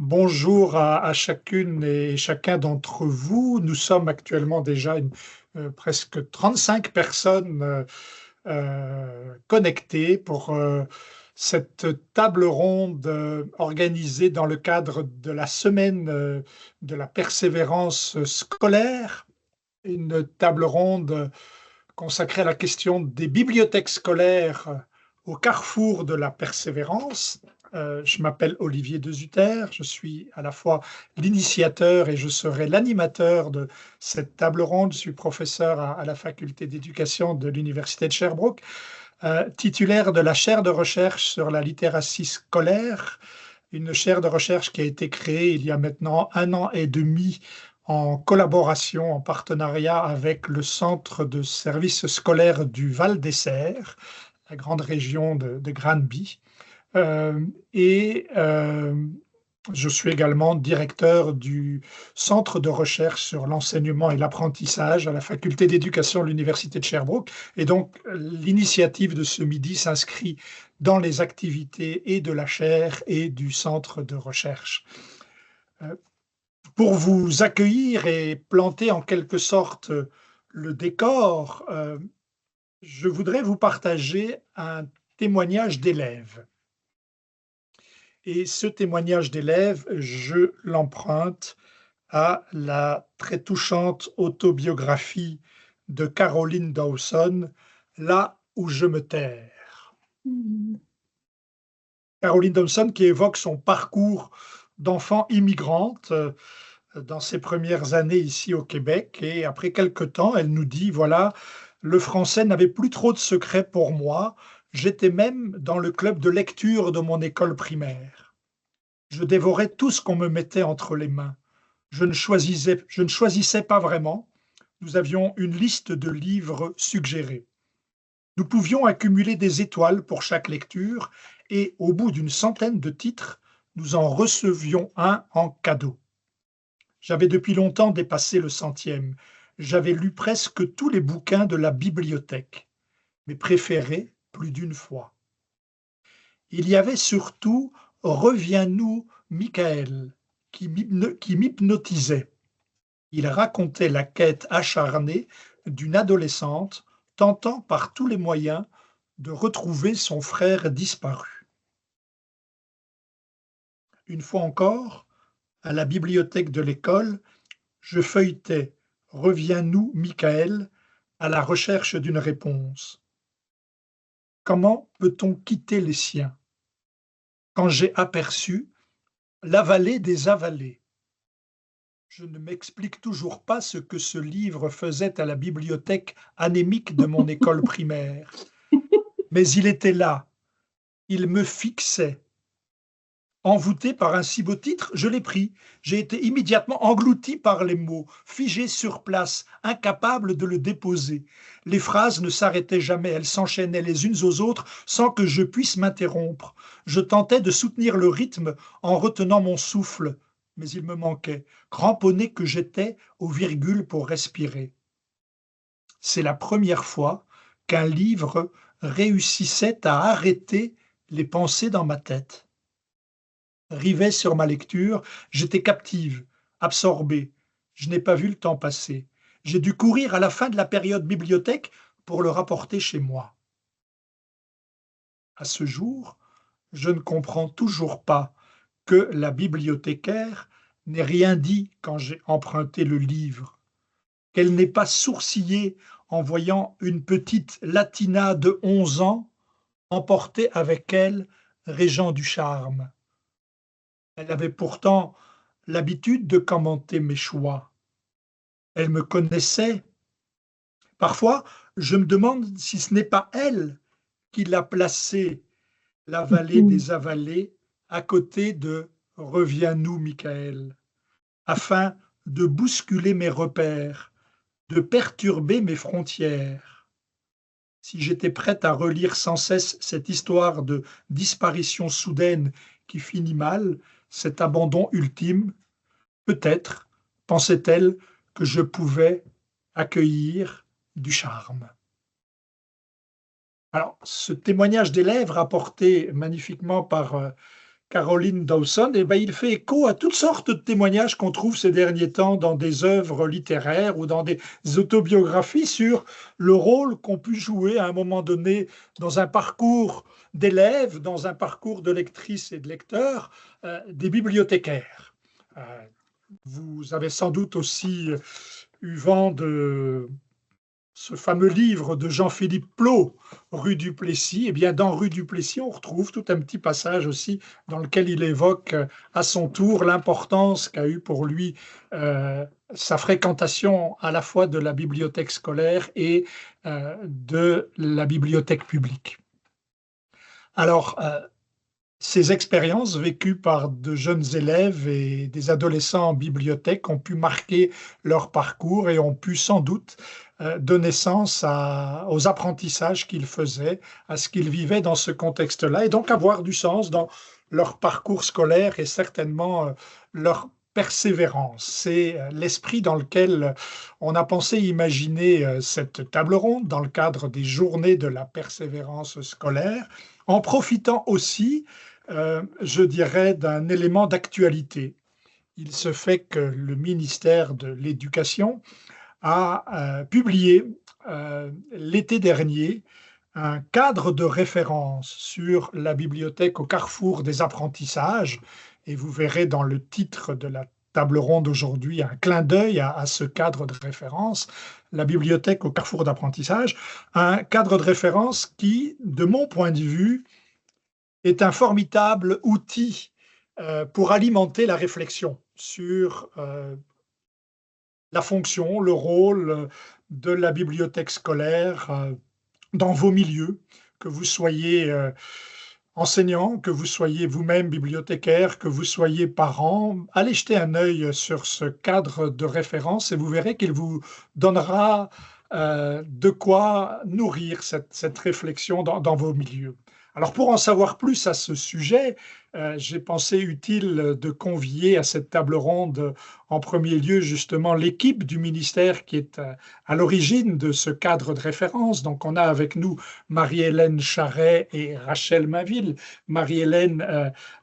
Bonjour à chacune et chacun d'entre vous. Nous sommes actuellement déjà presque 35 personnes connectées pour cette table ronde organisée dans le cadre de la semaine de la persévérance scolaire, une table ronde consacrée à la question des bibliothèques scolaires au carrefour de la persévérance. Je m'appelle Olivier Dezutter, je suis à la fois l'initiateur et je serai l'animateur de cette table ronde. Je suis professeur à la faculté d'éducation de l'Université de Sherbrooke, titulaire de la chaire de recherche sur la littératie scolaire, une chaire de recherche qui a été créée il y a maintenant 1 an et demi en collaboration, en partenariat avec le Centre de services scolaires du Val-d'Isère, la grande région de Granby. Et je suis également directeur du Centre de recherche sur l'enseignement et l'apprentissage à la faculté d'éducation de l'Université de Sherbrooke. Et donc, l'initiative de ce midi s'inscrit dans les activités et de la chaire et du centre de recherche. Pour vous accueillir et planter en quelque sorte le décor, je voudrais vous partager un témoignage d'élève. Et ce témoignage d'élève, je l'emprunte à la très touchante autobiographie de Caroline Dawson, Là où je me terre. Caroline Dawson qui évoque son parcours d'enfant immigrante dans ses premières années ici au Québec. Et après quelque temps, elle nous dit, voilà, le français n'avait plus trop de secrets pour moi. J'étais même dans le club de lecture de mon école primaire. Je dévorais tout ce qu'on me mettait entre les mains. Je ne choisissais pas vraiment. Nous avions une liste de livres suggérés. Nous pouvions accumuler des étoiles pour chaque lecture et au bout d'une centaine de titres, nous en recevions un en cadeau. J'avais depuis longtemps dépassé le centième. J'avais lu presque tous les bouquins de la bibliothèque, mes préférés plus d'une fois. Il y avait surtout Reviens-nous, Michael, qui m'hypnotisait. Il racontait la quête acharnée d'une adolescente tentant par tous les moyens de retrouver son frère disparu. Une fois encore, à la bibliothèque de l'école, je feuilletais Reviens-nous, Michael, à la recherche d'une réponse. Comment peut-on quitter les siens? Quand j'ai aperçu La vallée des avalées. Je ne m'explique toujours pas ce que ce livre faisait à la bibliothèque anémique de mon école primaire. Mais il était là, il me fixait. Envoûté par un si beau titre, je l'ai pris. J'ai été immédiatement englouti par les mots, figé sur place, incapable de le déposer. Les phrases ne s'arrêtaient jamais, elles s'enchaînaient les unes aux autres sans que je puisse m'interrompre. Je tentais de soutenir le rythme en retenant mon souffle, mais il me manquait, cramponné que j'étais aux virgules pour respirer. C'est la première fois qu'un livre réussissait à arrêter les pensées dans ma tête. Rivait sur ma lecture, j'étais captive, absorbée. Je n'ai pas vu le temps passer. J'ai dû courir à la fin de la période bibliothèque pour le rapporter chez moi. À ce jour, je ne comprends toujours pas que la bibliothécaire n'ait rien dit quand j'ai emprunté le livre, qu'elle n'ait pas sourcillé en voyant une petite Latina de 11 ans emporter avec elle Régent du Charme. Elle avait pourtant l'habitude de commenter mes choix. Elle me connaissait. Parfois, je me demande si ce n'est pas elle qui l'a placé, la vallée des avalées, à côté de Reviens-nous, Michael, afin de bousculer mes repères, de perturber mes frontières. Si j'étais prête à relire sans cesse cette histoire de disparition soudaine qui finit mal, cet abandon ultime, peut-être pensait-elle que je pouvais accueillir du charme. Alors, ce témoignage d'élève rapporté magnifiquement par Caroline Dawson, eh ben, il fait écho à toutes sortes de témoignages qu'on trouve ces derniers temps dans des œuvres littéraires ou dans des autobiographies sur le rôle qu'ont pu jouer à un moment donné dans un parcours d'élèves, dans un parcours de lectrices et de lecteurs, des bibliothécaires. Euh, Vous avez sans doute aussi eu vent de ce fameux livre de Jean-Philippe Plault, Rue du Plessis. Eh bien, dans Rue du Plessis, on retrouve tout un petit passage aussi dans lequel il évoque à son tour l'importance qu'a eu pour lui sa fréquentation à la fois de la bibliothèque scolaire et de la bibliothèque publique. Alors, ces expériences vécues par de jeunes élèves et des adolescents en bibliothèque ont pu marquer leur parcours et ont pu sans doute donner sens aux apprentissages qu'ils faisaient, à ce qu'ils vivaient dans ce contexte-là, et donc avoir du sens dans leur parcours scolaire et certainement leur persévérance. C'est l'esprit dans lequel on a pensé imaginer cette table ronde dans le cadre des journées de la persévérance scolaire, en profitant aussi je dirais, d'un élément d'actualité. Il se fait que le ministère de l'Éducation a publié l'été dernier un cadre de référence sur la bibliothèque au carrefour des apprentissages. Et vous verrez dans le titre de la table ronde aujourd'hui un clin d'œil à ce cadre de référence, la bibliothèque au carrefour d'apprentissage, un cadre de référence qui, de mon point de vue, est un formidable outil pour alimenter la réflexion sur la fonction, le rôle de la bibliothèque scolaire dans vos milieux, que vous soyez enseignant, que vous soyez vous-même bibliothécaire, que vous soyez parent. Allez jeter un œil sur ce cadre de référence et vous verrez qu'il vous donnera de quoi nourrir cette réflexion dans vos milieux. Alors pour en savoir plus à ce sujet, j'ai pensé utile de convier à cette table ronde en premier lieu justement l'équipe du ministère qui est à l'origine de ce cadre de référence. Donc on a avec nous Marie-Hélène Charret et Rachel Mainville. Marie-Hélène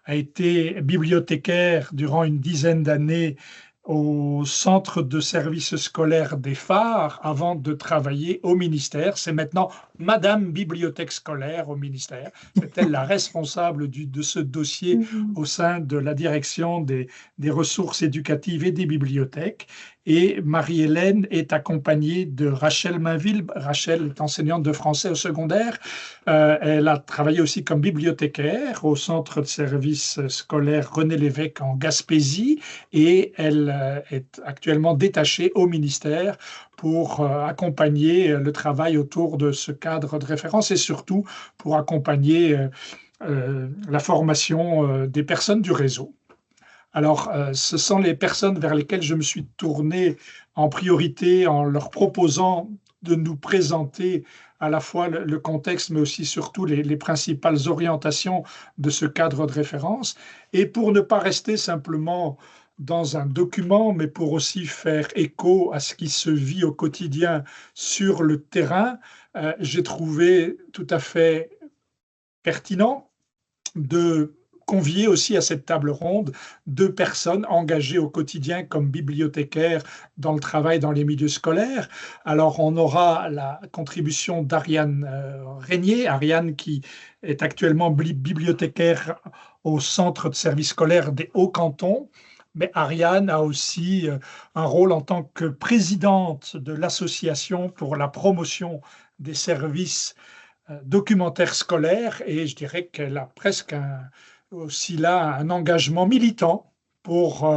a été bibliothécaire durant une dizaine d'années au centre de services scolaires des Phares avant de travailler au ministère. C'est maintenant Madame Bibliothèque scolaire au ministère. C'est elle la responsable de ce dossier au sein de la direction des ressources éducatives et des bibliothèques. Et Marie-Hélène est accompagnée de Rachel Mainville. Rachel est enseignante de français au secondaire. Elle a travaillé aussi comme bibliothécaire au centre de services scolaires René Lévesque en Gaspésie et elle est actuellement détachée au ministère pour accompagner le travail autour de ce cadre de référence et surtout pour accompagner la formation des personnes du réseau. Alors, ce sont les personnes vers lesquelles je me suis tourné en priorité en leur proposant de nous présenter à la fois le contexte, mais aussi surtout les principales orientations de ce cadre de référence. Et pour ne pas rester simplement dans un document, mais pour aussi faire écho à ce qui se vit au quotidien sur le terrain, j'ai trouvé tout à fait pertinent de convier aussi à cette table ronde deux personnes engagées au quotidien comme bibliothécaires dans le travail dans les milieux scolaires. Alors, on aura la contribution d'Ariane Régnier, Ariane qui est actuellement bibliothécaire au centre de service scolaire des Hauts-Cantons. Mais Ariane a aussi un rôle en tant que présidente de l'association pour la promotion des services documentaires scolaires et je dirais qu'elle a presque aussi là un engagement militant pour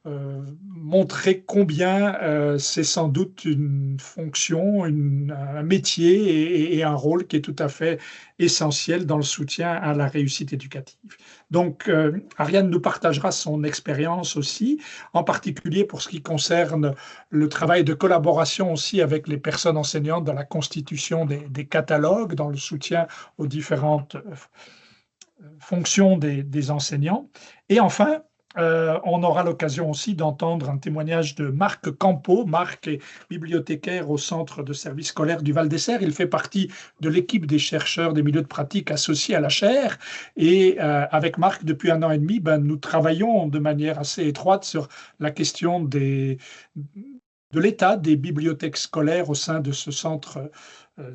montrer combien c'est sans doute une fonction, un métier et un rôle qui est tout à fait essentiel dans le soutien à la réussite éducative. Donc, Ariane nous partagera son expérience aussi, en particulier pour ce qui concerne le travail de collaboration aussi avec les personnes enseignantes dans la constitution des catalogues, dans le soutien aux différentes fonctions des enseignants. Et enfin, On aura l'occasion aussi d'entendre un témoignage de Marc Campo. Marc est bibliothécaire au Centre de services scolaires du Val-des-Serres. Il fait partie de l'équipe des chercheurs des milieux de pratique associés à la chaire. Et avec Marc, depuis 1 an et demi, nous travaillons de manière assez étroite sur la question de l'état des bibliothèques scolaires au sein de ce centre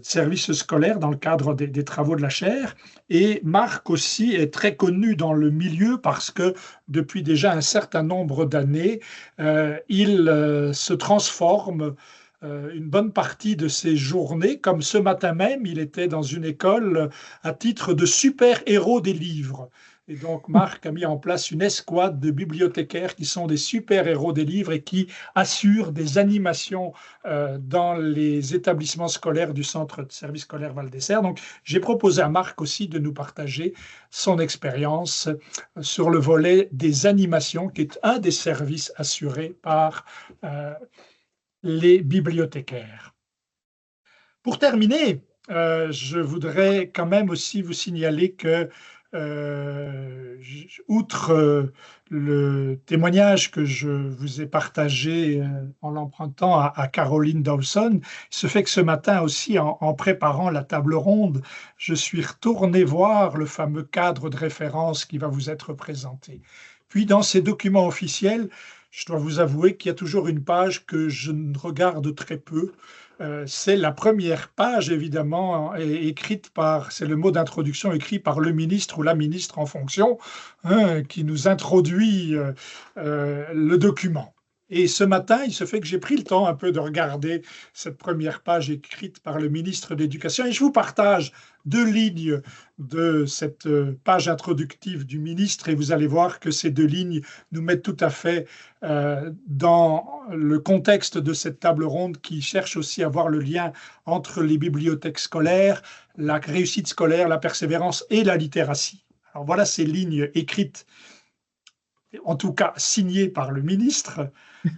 services scolaires dans le cadre des travaux de la chaire. Et Marc aussi est très connu dans le milieu parce que depuis déjà un certain nombre d'années, il se transforme une bonne partie de ses journées, comme ce matin même, il était dans une école à titre de super-héros des livres. Et donc, Marc a mis en place une escouade de bibliothécaires qui sont des super-héros des livres et qui assurent des animations dans les établissements scolaires du Centre de services scolaires Val-des-Serres. Donc, j'ai proposé à Marc aussi de nous partager son expérience sur le volet des animations, qui est un des services assurés par les bibliothécaires. Pour terminer, je voudrais quand même aussi vous signaler que outre le témoignage que je vous ai partagé en l'empruntant à Caroline Dawson, il se fait que ce matin aussi, en préparant la table ronde, je suis retourné voir le fameux cadre de référence qui va vous être présenté. Puis dans ces documents officiels, je dois vous avouer qu'il y a toujours une page que je ne regarde très peu. C'est la première page, évidemment, écrite par, c'est le mot d'introduction écrit par le ministre ou la ministre en fonction, qui nous introduit le document. Et ce matin, il se fait que j'ai pris le temps un peu de regarder cette première page écrite par le ministre de l'Éducation et je vous partage 2 lignes de cette page introductive du ministre et vous allez voir que ces 2 lignes nous mettent tout à fait dans le contexte de cette table ronde qui cherche aussi à voir le lien entre les bibliothèques scolaires, la réussite scolaire, la persévérance et la littératie. Alors voilà ces lignes écrites, en tout cas signées par le ministre.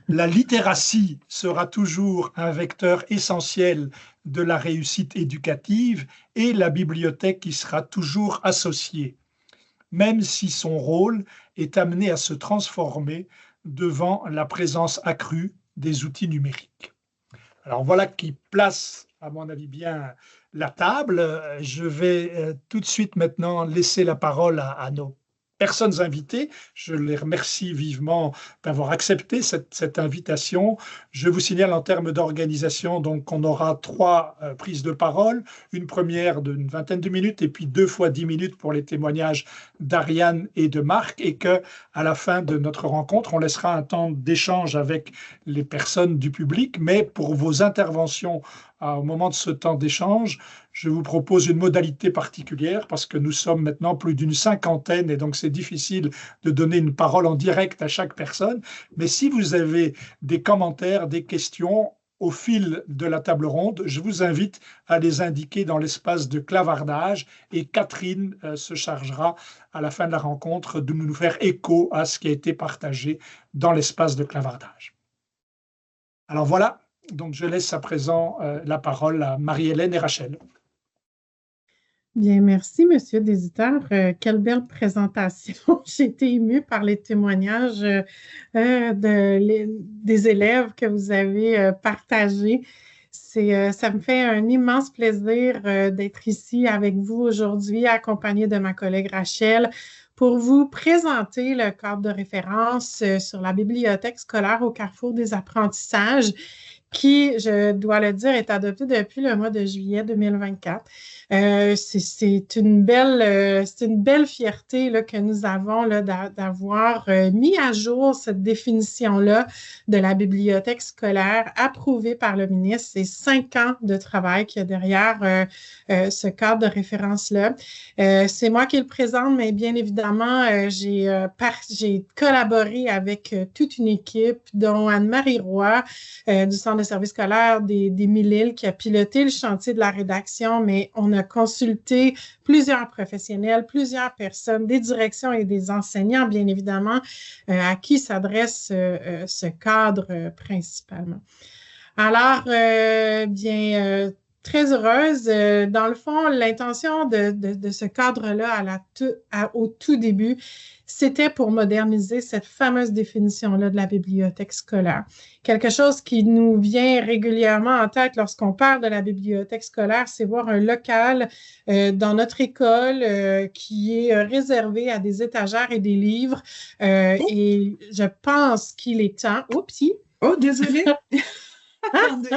La littératie sera toujours un vecteur essentiel de la réussite éducative et la bibliothèque y sera toujours associée, même si son rôle est amené à se transformer devant la présence accrue des outils numériques. Alors voilà qui place, à mon avis, bien la table. Je vais tout de suite maintenant laisser la parole à nos personnes invitées. Je les remercie vivement d'avoir accepté cette invitation. Je vous signale en termes d'organisation donc qu'on aura 3 prises de parole, une première d'une vingtaine de minutes et puis 2 fois 10 minutes pour les témoignages d'Ariane et de Marc et qu'à la fin de notre rencontre, on laissera un temps d'échange avec les personnes du public, mais pour vos interventions au moment de ce temps d'échange, je vous propose une modalité particulière parce que nous sommes maintenant plus d'une 50aine et donc c'est difficile de donner une parole en direct à chaque personne. Mais si vous avez des commentaires, des questions au fil de la table ronde, je vous invite à les indiquer dans l'espace de clavardage et Catherine se chargera à la fin de la rencontre de nous faire écho à ce qui a été partagé dans l'espace de clavardage. Alors voilà. Donc, je laisse à présent la parole à Marie-Hélène et Rachel. Bien, merci, Monsieur Désiteur. Quelle belle présentation. J'ai été émue par les témoignages des élèves que vous avez partagés. Ça me fait un immense plaisir d'être ici avec vous aujourd'hui, accompagnée de ma collègue Rachel, pour vous présenter le cadre de référence sur la bibliothèque scolaire au carrefour des apprentissages qui, je dois le dire, est adopté depuis le mois de juillet 2024. C'est une belle fierté là, que nous avons là, d'avoir mis à jour cette définition-là de la bibliothèque scolaire approuvée par le ministre. C'est 5 ans de travail qu'il y a derrière ce cadre de référence-là. C'est moi qui le présente, mais bien évidemment, j'ai collaboré avec toute une équipe, dont Anne-Marie Roy du Centre de services scolaires des Mille-Îles qui a piloté le chantier de la rédaction, mais on a consulté plusieurs professionnels, plusieurs personnes, des directions et des enseignants, bien évidemment, à qui s'adresse ce cadre principalement. Alors, très heureuse. Dans le fond, l'intention de ce cadre-là au tout début, c'était pour moderniser cette fameuse définition-là de la bibliothèque scolaire. Quelque chose qui nous vient régulièrement en tête lorsqu'on parle de la bibliothèque scolaire, c'est voir un local dans notre école qui est réservé à des étagères et des livres. Et je pense qu'il est temps... Oupsie! Oh, désolée! Attendez!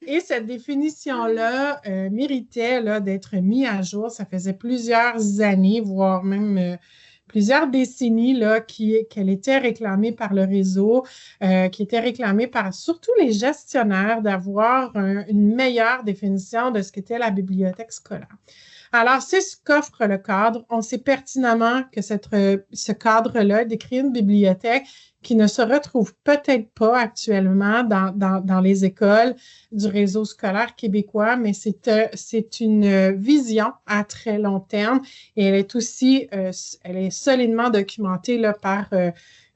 Et cette définition-là méritait là, d'être mise à jour. Ça faisait plusieurs années, voire même plusieurs décennies là, qu'elle était réclamée par le réseau, qui était réclamée par surtout les gestionnaires d'avoir une meilleure définition de ce qu'était la bibliothèque scolaire. Alors, c'est ce qu'offre le cadre. On sait pertinemment que ce cadre-là décrit une bibliothèque qui ne se retrouve peut-être pas actuellement dans les écoles du réseau scolaire québécois, mais c'est une vision à très long terme et elle est aussi elle est solidement documentée là, par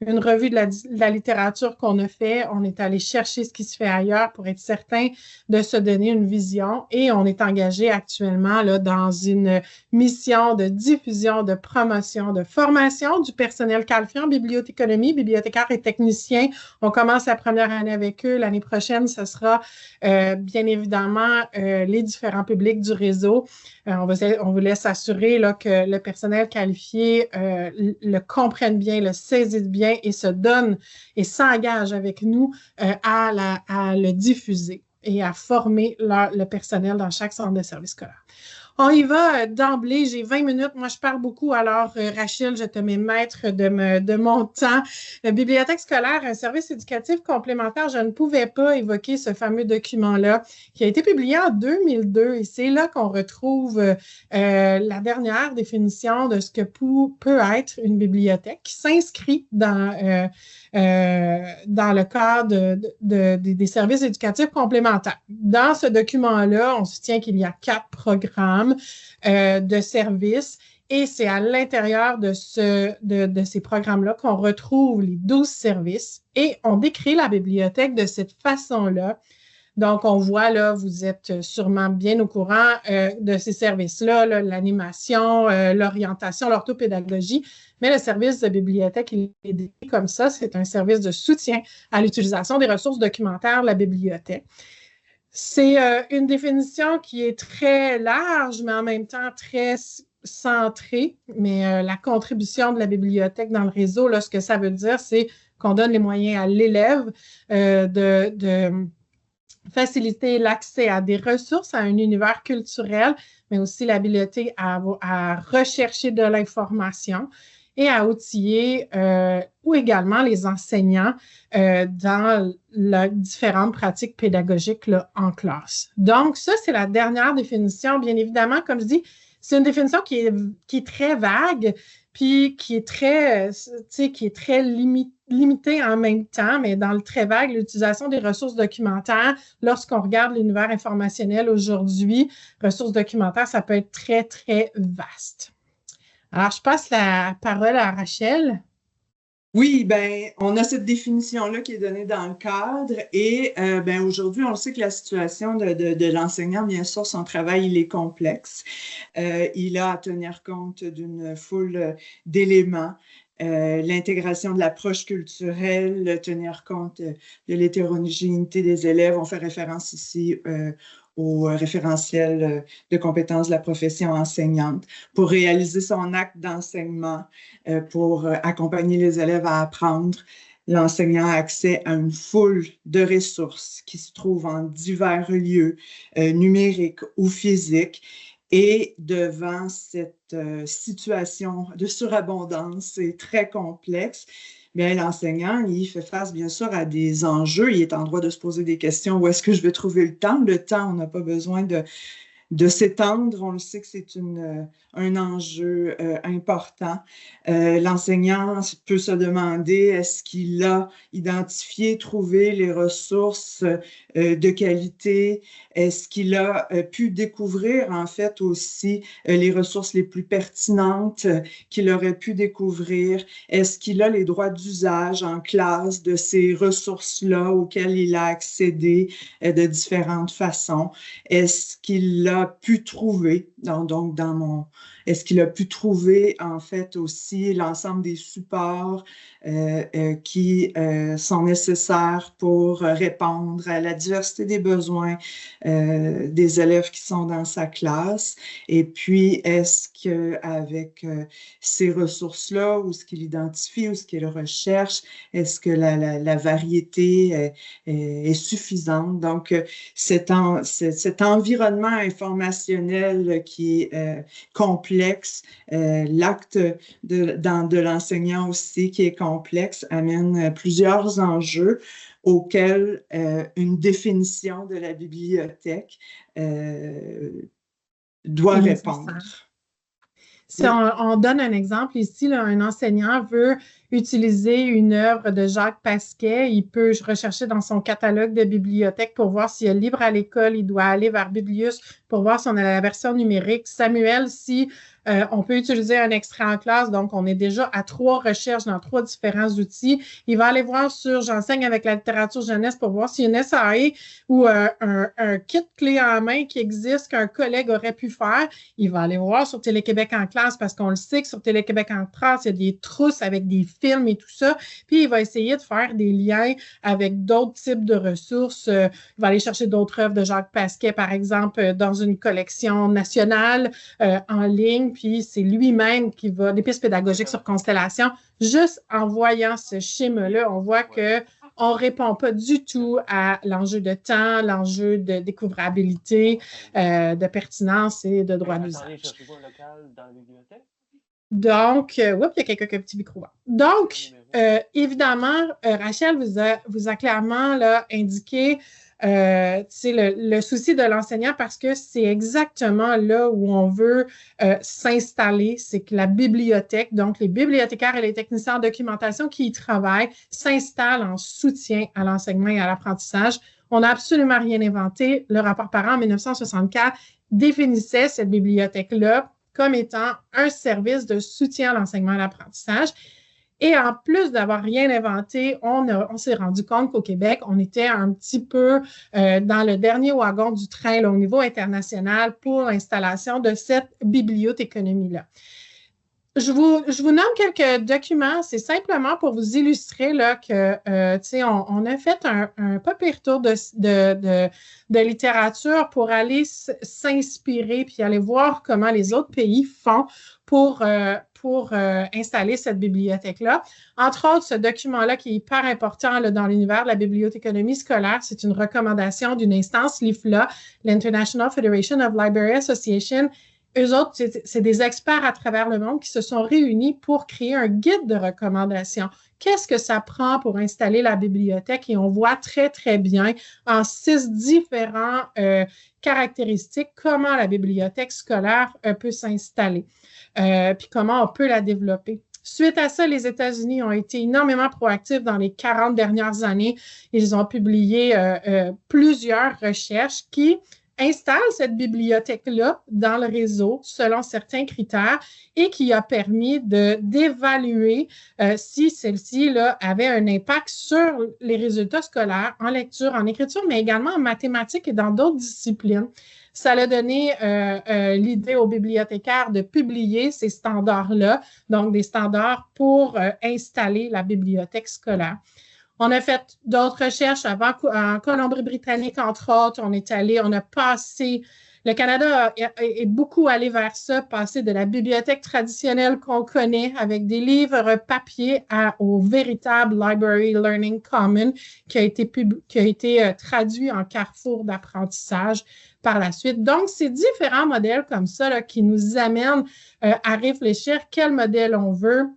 une revue de la littérature qu'on a fait. On est allé chercher ce qui se fait ailleurs pour être certain de se donner une vision et on est engagé actuellement là, dans une mission de diffusion, de promotion, de formation du personnel qualifié en bibliothéconomie, bibliothécaires et techniciens. On commence la première année avec eux. L'année prochaine, ce sera bien évidemment les différents publics du réseau. On voulait s'assurer là, que le personnel qualifié le comprenne bien, le saisisse bien et se donne et s'engage avec nous à le diffuser et à former le personnel dans chaque centre de service scolaire. On y va d'emblée. J'ai 20 minutes. Moi, je parle beaucoup. Alors, Rachel, je te mets maître de mon temps. Bibliothèque scolaire, un service éducatif complémentaire. Je ne pouvais pas évoquer ce fameux document-là qui a été publié en 2002. Et c'est là qu'on retrouve la dernière définition de ce que peut être une bibliothèque qui s'inscrit dans le cadre des services éducatifs complémentaires. Dans ce document-là, on soutient qu'il y a 4 programmes de services et c'est à l'intérieur de ces programmes-là qu'on retrouve les 12 services et on décrit la bibliothèque de cette façon-là. Donc, on voit là, vous êtes sûrement bien au courant de ces services-là, là, l'animation, l'orientation, l'orthopédagogie, mais le service de bibliothèque, il est décrit comme ça, c'est un service de soutien à l'utilisation des ressources documentaires de la bibliothèque. C'est une définition qui est très large, mais en même temps très centrée. Mais la contribution de la bibliothèque dans le réseau, là, ce que ça veut dire, c'est qu'on donne les moyens à l'élève de faciliter l'accès à des ressources, à un univers culturel, mais aussi l'habileté à rechercher de l'information et à outiller ou également les enseignants dans les différentes pratiques pédagogiques là, en classe. Donc, ça, c'est la dernière définition. Bien évidemment, comme je dis, c'est une définition qui est très vague, puis qui est très limitée en même temps, mais dans le très vague, l'utilisation des ressources documentaires, lorsqu'on regarde l'univers informationnel aujourd'hui, ressources documentaires, ça peut être très, très vaste. Alors, je passe la parole à Rachel. Oui, ben, on a cette définition-là qui est donnée dans le cadre et ben, aujourd'hui, on sait que la situation de l'enseignant, bien sûr, son travail, il est complexe. Il a à tenir compte d'une foule d'éléments. L'intégration de l'approche culturelle, tenir compte de l'hétérogénéité des élèves. On fait référence ici au référentiel de compétences de la profession enseignante pour réaliser son acte d'enseignement, pour accompagner les élèves à apprendre. L'enseignant a accès à une foule de ressources qui se trouvent en divers lieux, numériques ou physiques. Et devant cette situation de surabondance, c'est très complexe, bien, l'enseignant, il fait face bien sûr à des enjeux. Il est en droit de se poser des questions. Où est-ce que je vais trouver le temps? Le temps, on n'a pas besoin de s'étendre. On le sait que c'est un enjeu important. L'enseignant peut se demander, est-ce qu'il a identifié, trouvé les ressources de qualité? Est-ce qu'il a pu découvrir, en fait, aussi les ressources les plus pertinentes qu'il aurait pu découvrir? Est-ce qu'il a les droits d'usage en classe de ces ressources-là auxquelles il a accédé de différentes façons? Est-ce qu'il a pu trouver, est-ce qu'il a pu trouver en fait aussi l'ensemble des supports qui sont nécessaires pour répondre à la diversité des besoins des élèves qui sont dans sa classe? Et puis, est-ce qu'avec ces ressources-là, ou ce qu'il identifie, ou ce qu'il recherche, est-ce que la variété est suffisante? Donc, cet environnement informationnel qui est complexe, l'acte de l'enseignant aussi qui est complexe, amène plusieurs enjeux auxquels une définition de la bibliothèque doit répondre. Si on donne un exemple ici, là, un enseignant veut utiliser une œuvre de Jacques Pasquet, il peut rechercher dans son catalogue de bibliothèque pour voir s'il y a le livre à l'école, il doit aller vers Biblius pour voir si on a la version numérique. Samuel, si on peut utiliser un extrait en classe, donc on est déjà à 3 recherches dans 3 différents outils. Il va aller voir sur J'enseigne avec la littérature jeunesse pour voir s'il y a une SAE ou un kit clé en main qui existe qu'un collègue aurait pu faire. Il va aller voir sur Télé-Québec en classe parce qu'on le sait que sur Télé-Québec en classe, il y a des trousses avec des films et tout ça. Puis il va essayer de faire des liens avec d'autres types de ressources. Il va aller chercher d'autres œuvres de Jacques Pasquet, par exemple, dans une collection nationale en ligne. Puis c'est lui-même qui va, des pistes pédagogiques sur Constellation. Juste en voyant ce schéma-là, on voit que on ne répond pas du tout à l'enjeu de temps, l'enjeu de découvrabilité, de pertinence et de droit d'usage. Cherchez-vous un local dans la bibliothèque? Donc, il y a quelqu'un qui a un petit micro. Donc, évidemment, Rachel vous a clairement là, indiqué le souci de l'enseignant parce que c'est exactement là où on veut s'installer, c'est que la bibliothèque, donc les bibliothécaires et les techniciens en documentation qui y travaillent, s'installent en soutien à l'enseignement et à l'apprentissage. On n'a absolument rien inventé. Le rapport Parent en 1964 définissait cette bibliothèque-là comme étant un service de soutien à l'enseignement et à l'apprentissage. Et en plus d'avoir rien inventé, on s'est rendu compte qu'au Québec, on était un petit peu dans le dernier wagon du train là, au niveau international pour l'installation de cette bibliothéconomie-là. Je vous nomme quelques documents. C'est simplement pour vous illustrer là, que, on a fait un pas pire tour de littérature pour aller s'inspirer puis aller voir comment les autres pays font pour installer cette bibliothèque-là. Entre autres, ce document-là qui est hyper important là, dans l'univers de la bibliothéconomie scolaire, c'est une recommandation d'une instance, l'IFLA, l'International Federation of Library Association. Eux autres, c'est des experts à travers le monde qui se sont réunis pour créer un guide de recommandation. Qu'est-ce que ça prend pour installer la bibliothèque? Et on voit très, très bien en 6 différents caractéristiques comment la bibliothèque scolaire peut s'installer, puis comment on peut la développer. Suite à ça, les États-Unis ont été énormément proactifs dans les 40 dernières années. Ils ont publié plusieurs recherches qui installe cette bibliothèque-là dans le réseau selon certains critères et qui a permis d'évaluer si celle-ci là, avait un impact sur les résultats scolaires en lecture, en écriture, mais également en mathématiques et dans d'autres disciplines. Ça a donné l'idée aux bibliothécaires de publier ces standards-là, donc des standards pour installer la bibliothèque scolaire. On a fait d'autres recherches en Colombie-Britannique, entre autres. On a passé, le Canada est beaucoup allé vers ça, passé de la bibliothèque traditionnelle qu'on connaît avec des livres papier au véritable Library Learning Common qui a été traduit en carrefour d'apprentissage par la suite. Donc, c'est différents modèles comme ça là, qui nous amènent à réfléchir quel modèle on veut,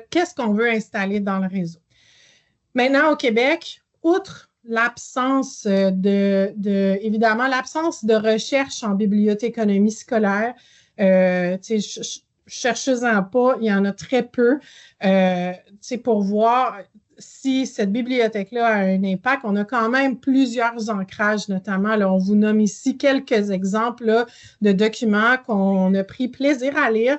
qu'est-ce qu'on veut installer dans le réseau. Maintenant, au Québec, outre l'absence évidemment, l'absence de recherche en bibliothéconomie scolaire. Cherchez-en pas, il y en a très peu. Pour voir si cette bibliothèque-là a un impact, on a quand même plusieurs ancrages, notamment. Là, on vous nomme ici quelques exemples là, de documents qu'on a pris plaisir à lire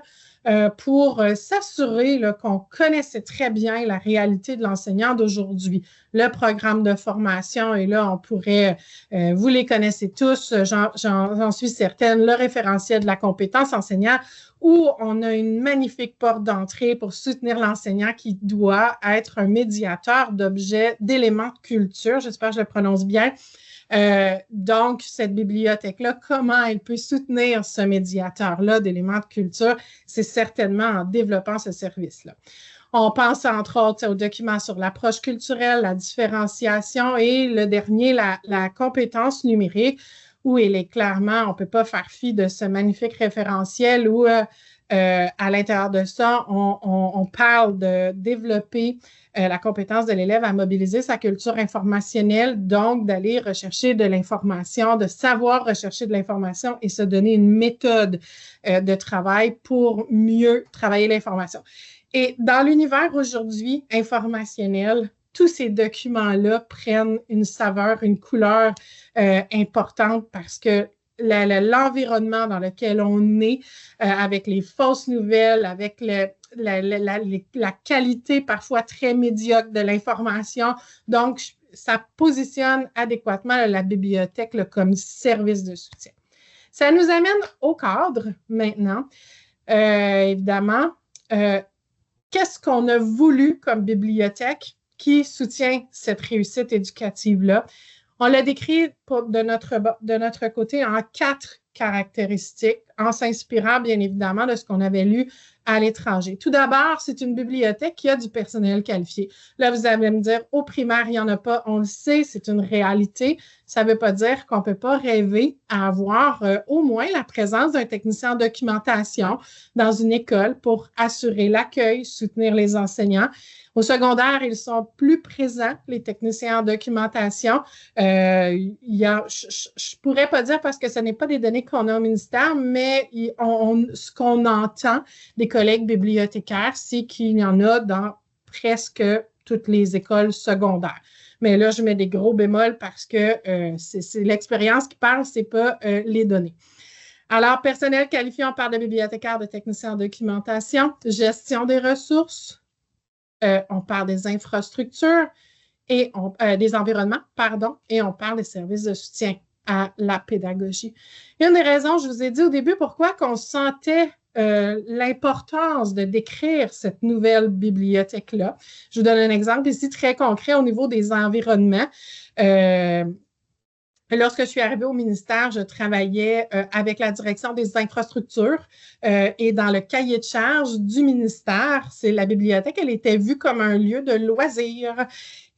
pour s'assurer qu'on connaissait très bien la réalité de l'enseignant d'aujourd'hui. Le programme de formation, et là, on pourrait, vous les connaissez tous, j'en suis certaine, le référentiel de la compétence enseignant, où on a une magnifique porte d'entrée pour soutenir l'enseignant qui doit être un médiateur d'objets, d'éléments de culture, j'espère que je le prononce bien. Donc, cette bibliothèque-là, comment elle peut soutenir ce médiateur-là d'éléments de culture? C'est certainement en développant ce service-là. On pense entre autres aux documents sur l'approche culturelle, la différenciation et le dernier, la compétence numérique, où il est clairement, on ne peut pas faire fi de ce magnifique référentiel où à l'intérieur de ça, on parle de développer la compétence de l'élève à mobiliser sa culture informationnelle, donc d'aller rechercher de l'information, de savoir rechercher de l'information et se donner une méthode de travail pour mieux travailler l'information. Et dans l'univers aujourd'hui informationnel, tous ces documents-là prennent une saveur, une couleur importante parce que l'environnement dans lequel on est, avec les fausses nouvelles, avec la qualité parfois très médiocre de l'information. Donc, ça positionne adéquatement la bibliothèque comme service de soutien. Ça nous amène au cadre maintenant. Évidemment, qu'est-ce qu'on a voulu comme bibliothèque qui soutient cette réussite éducative-là? On l'a décrit de notre côté en 4 caractéristiques, en s'inspirant bien évidemment de ce qu'on avait lu à l'étranger. Tout d'abord, c'est une bibliothèque qui a du personnel qualifié. Là, vous allez me dire, au primaire, il n'y en a pas, on le sait, c'est une réalité. Ça ne veut pas dire qu'on ne peut pas rêver à avoir au moins la présence d'un technicien en documentation dans une école pour assurer l'accueil, soutenir les enseignants. Au secondaire, ils sont plus présents, les techniciens en documentation. Je ne pourrais pas dire parce que ce n'est pas des données qu'on a au ministère, mais ce qu'on entend des collègues bibliothécaires, c'est qu'il y en a dans presque toutes les écoles secondaires. Mais là, je mets des gros bémols parce que c'est l'expérience qui parle, ce n'est pas les données. Alors, personnel qualifié, on parle de bibliothécaires, de techniciens en documentation, gestion des ressources, on parle des infrastructures et des environnements, et on parle des services de soutien à la pédagogie. Une des raisons, je vous ai dit au début, pourquoi qu'on sentait l'importance de décrire cette nouvelle bibliothèque-là. Je vous donne un exemple ici très concret au niveau des environnements. Lorsque je suis arrivée au ministère, je travaillais avec la direction des infrastructures et dans le cahier de charge du ministère, c'est la bibliothèque, elle était vue comme un lieu de loisirs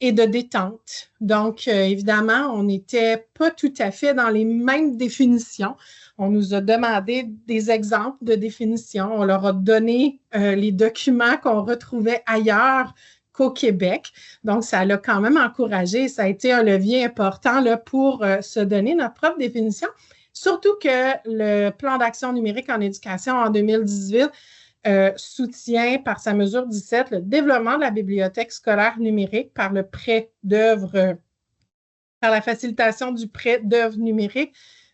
et de détente. Donc, évidemment, on n'était pas tout à fait dans les mêmes définitions. On nous a demandé des exemples de définitions. On leur a donné les documents qu'on retrouvait ailleurs qu'au Québec. Donc, ça l'a quand même encouragé. Ça a été un levier important là, pour se donner notre propre définition. Surtout que le plan d'action numérique en éducation en 2018 soutient par sa mesure 17 le développement de la bibliothèque scolaire numérique par le prêt d'œuvres, par la facilitation du prêt d'œuvres numériques,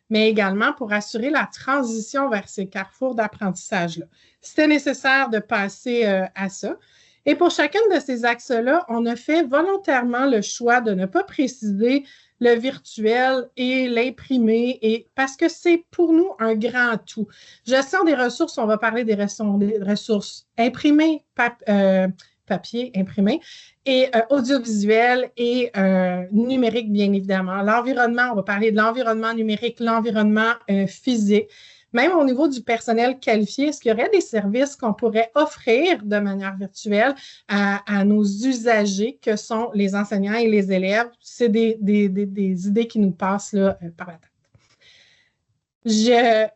mais également pour assurer la transition vers ces carrefours d'apprentissage-là. C'était nécessaire de passer à ça. Et pour chacun de ces axes-là, on a fait volontairement le choix de ne pas préciser le virtuel et l'imprimé, parce que c'est pour nous un grand tout. Gestion des ressources, on va parler des ressources imprimées, papier imprimé, et audiovisuel et numérique, bien évidemment. L'environnement, on va parler de l'environnement numérique, l'environnement physique. Même au niveau du personnel qualifié, est-ce qu'il y aurait des services qu'on pourrait offrir de manière virtuelle à nos usagers que sont les enseignants et les élèves? C'est des idées qui nous passent là, par la tête.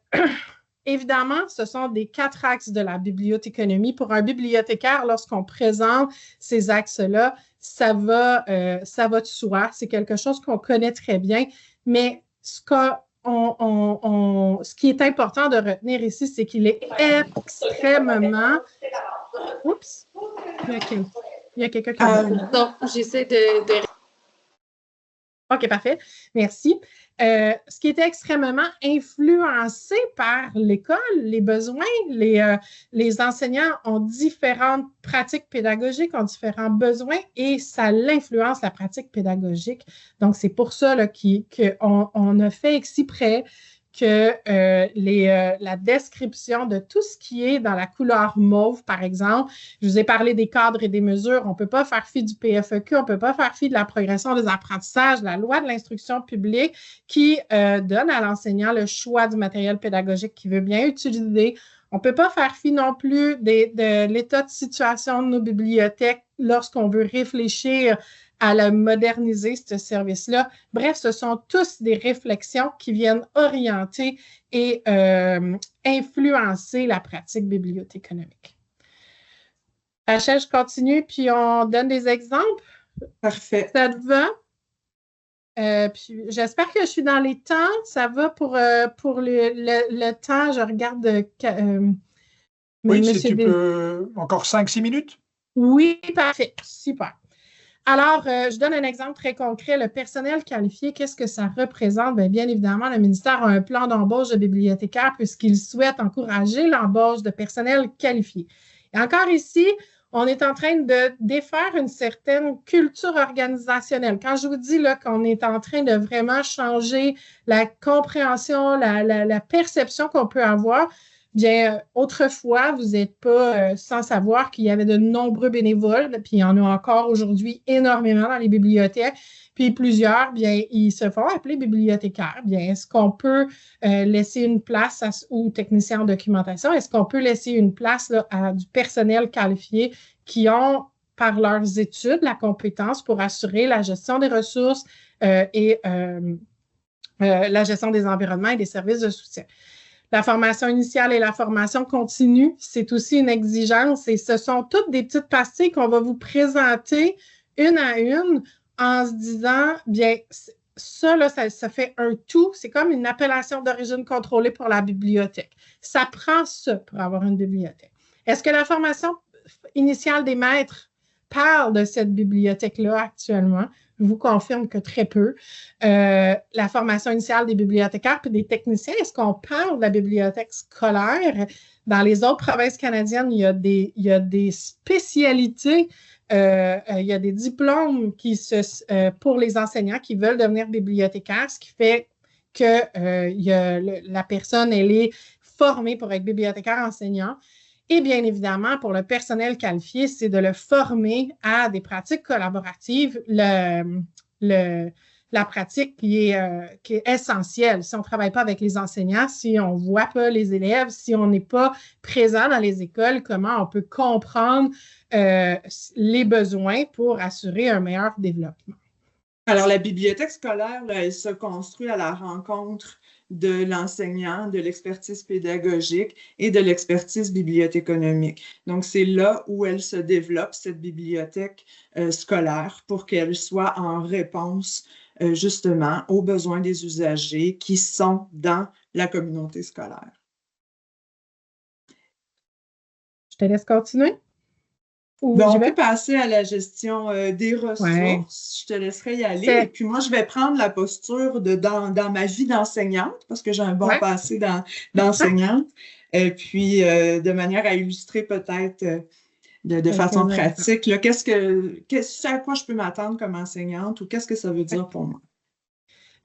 évidemment, ce sont des 4 axes de la bibliothéconomie. Pour un bibliothécaire, lorsqu'on présente ces axes-là, ça va de soi. C'est quelque chose qu'on connaît très bien, mais ce qui est important de retenir ici, c'est qu'il est extrêmement... Oups! Il y a quelqu'un qui a... Donc, j'essaie de... OK, parfait. Merci. Ce qui était extrêmement influencé par l'école, les besoins, les enseignants ont différentes pratiques pédagogiques, ont différents besoins et ça l'influence la pratique pédagogique. Donc, c'est pour ça là, qu'on a fait exprès que la description de tout ce qui est dans la couleur mauve, par exemple, je vous ai parlé des cadres et des mesures, on ne peut pas faire fi du PFEQ, on ne peut pas faire fi de la progression des apprentissages, la loi de l'instruction publique qui donne à l'enseignant le choix du matériel pédagogique qu'il veut bien utiliser. On ne peut pas faire fi non plus de l'état de situation de nos bibliothèques lorsqu'on veut réfléchir à la moderniser, ce service-là. Bref, ce sont tous des réflexions qui viennent orienter et influencer la pratique bibliothéconomique. Rachel, je continue, puis on donne des exemples. Parfait. Ça te va? Puis j'espère que je suis dans les temps. Ça va pour le temps. Je regarde. Oui, si tu peux. Encore 5-6 minutes? Oui, parfait. Super. Alors, je donne un exemple très concret. Le personnel qualifié, qu'est-ce que ça représente? Bien évidemment, le ministère a un plan d'embauche de bibliothécaires puisqu'il souhaite encourager l'embauche de personnel qualifié. Et encore ici, on est en train de défaire une certaine culture organisationnelle. Quand je vous dis là, qu'on est en train de vraiment changer la compréhension, la perception qu'on peut avoir, bien, autrefois, vous n'êtes pas sans savoir qu'il y avait de nombreux bénévoles, puis il y en a encore aujourd'hui énormément dans les bibliothèques, puis plusieurs, bien, ils se font appeler bibliothécaires. Bien, est-ce qu'on peut laisser une place aux techniciens en documentation? Est-ce qu'on peut laisser une place là, à du personnel qualifié qui ont, par leurs études, la compétence pour assurer la gestion des ressources et la gestion des environnements et des services de soutien? La formation initiale et la formation continue, c'est aussi une exigence et ce sont toutes des petites pastilles qu'on va vous présenter une à une en se disant, bien, ça, là, ça fait un tout. C'est comme une appellation d'origine contrôlée pour la bibliothèque. Ça prend ça pour avoir une bibliothèque. Est-ce que la formation initiale des maîtres parle de cette bibliothèque-là actuellement? Je vous confirme que très peu. La formation initiale des bibliothécaires et des techniciens, est-ce qu'on parle de la bibliothèque scolaire? Dans les autres provinces canadiennes, il y a des spécialités, il y a des diplômes pour les enseignants qui veulent devenir bibliothécaires, ce qui fait que la personne, elle est formée pour être bibliothécaire enseignant. Et bien évidemment, pour le personnel qualifié, c'est de le former à des pratiques collaboratives, la pratique qui est essentielle. Si on ne travaille pas avec les enseignants, si on ne voit pas les élèves, si on n'est pas présent dans les écoles, comment on peut comprendre les besoins pour assurer un meilleur développement? Alors, la bibliothèque scolaire, là, elle se construit à la rencontre de l'enseignant, de l'expertise pédagogique et de l'expertise bibliothéconomique. Donc, c'est là où elle se développe, cette bibliothèque scolaire, pour qu'elle soit en réponse justement aux besoins des usagers qui sont dans la communauté scolaire. Je te laisse continuer. On peut passer à la gestion des ressources. Ouais. Je te laisserai y aller. Et puis moi, je vais prendre la posture dans ma vie d'enseignante, parce que j'ai un bon passé d'enseignante. Et puis, de manière à illustrer peut-être de façon pratique, là, à quoi je peux m'attendre comme enseignante ou qu'est-ce que ça veut dire pour moi?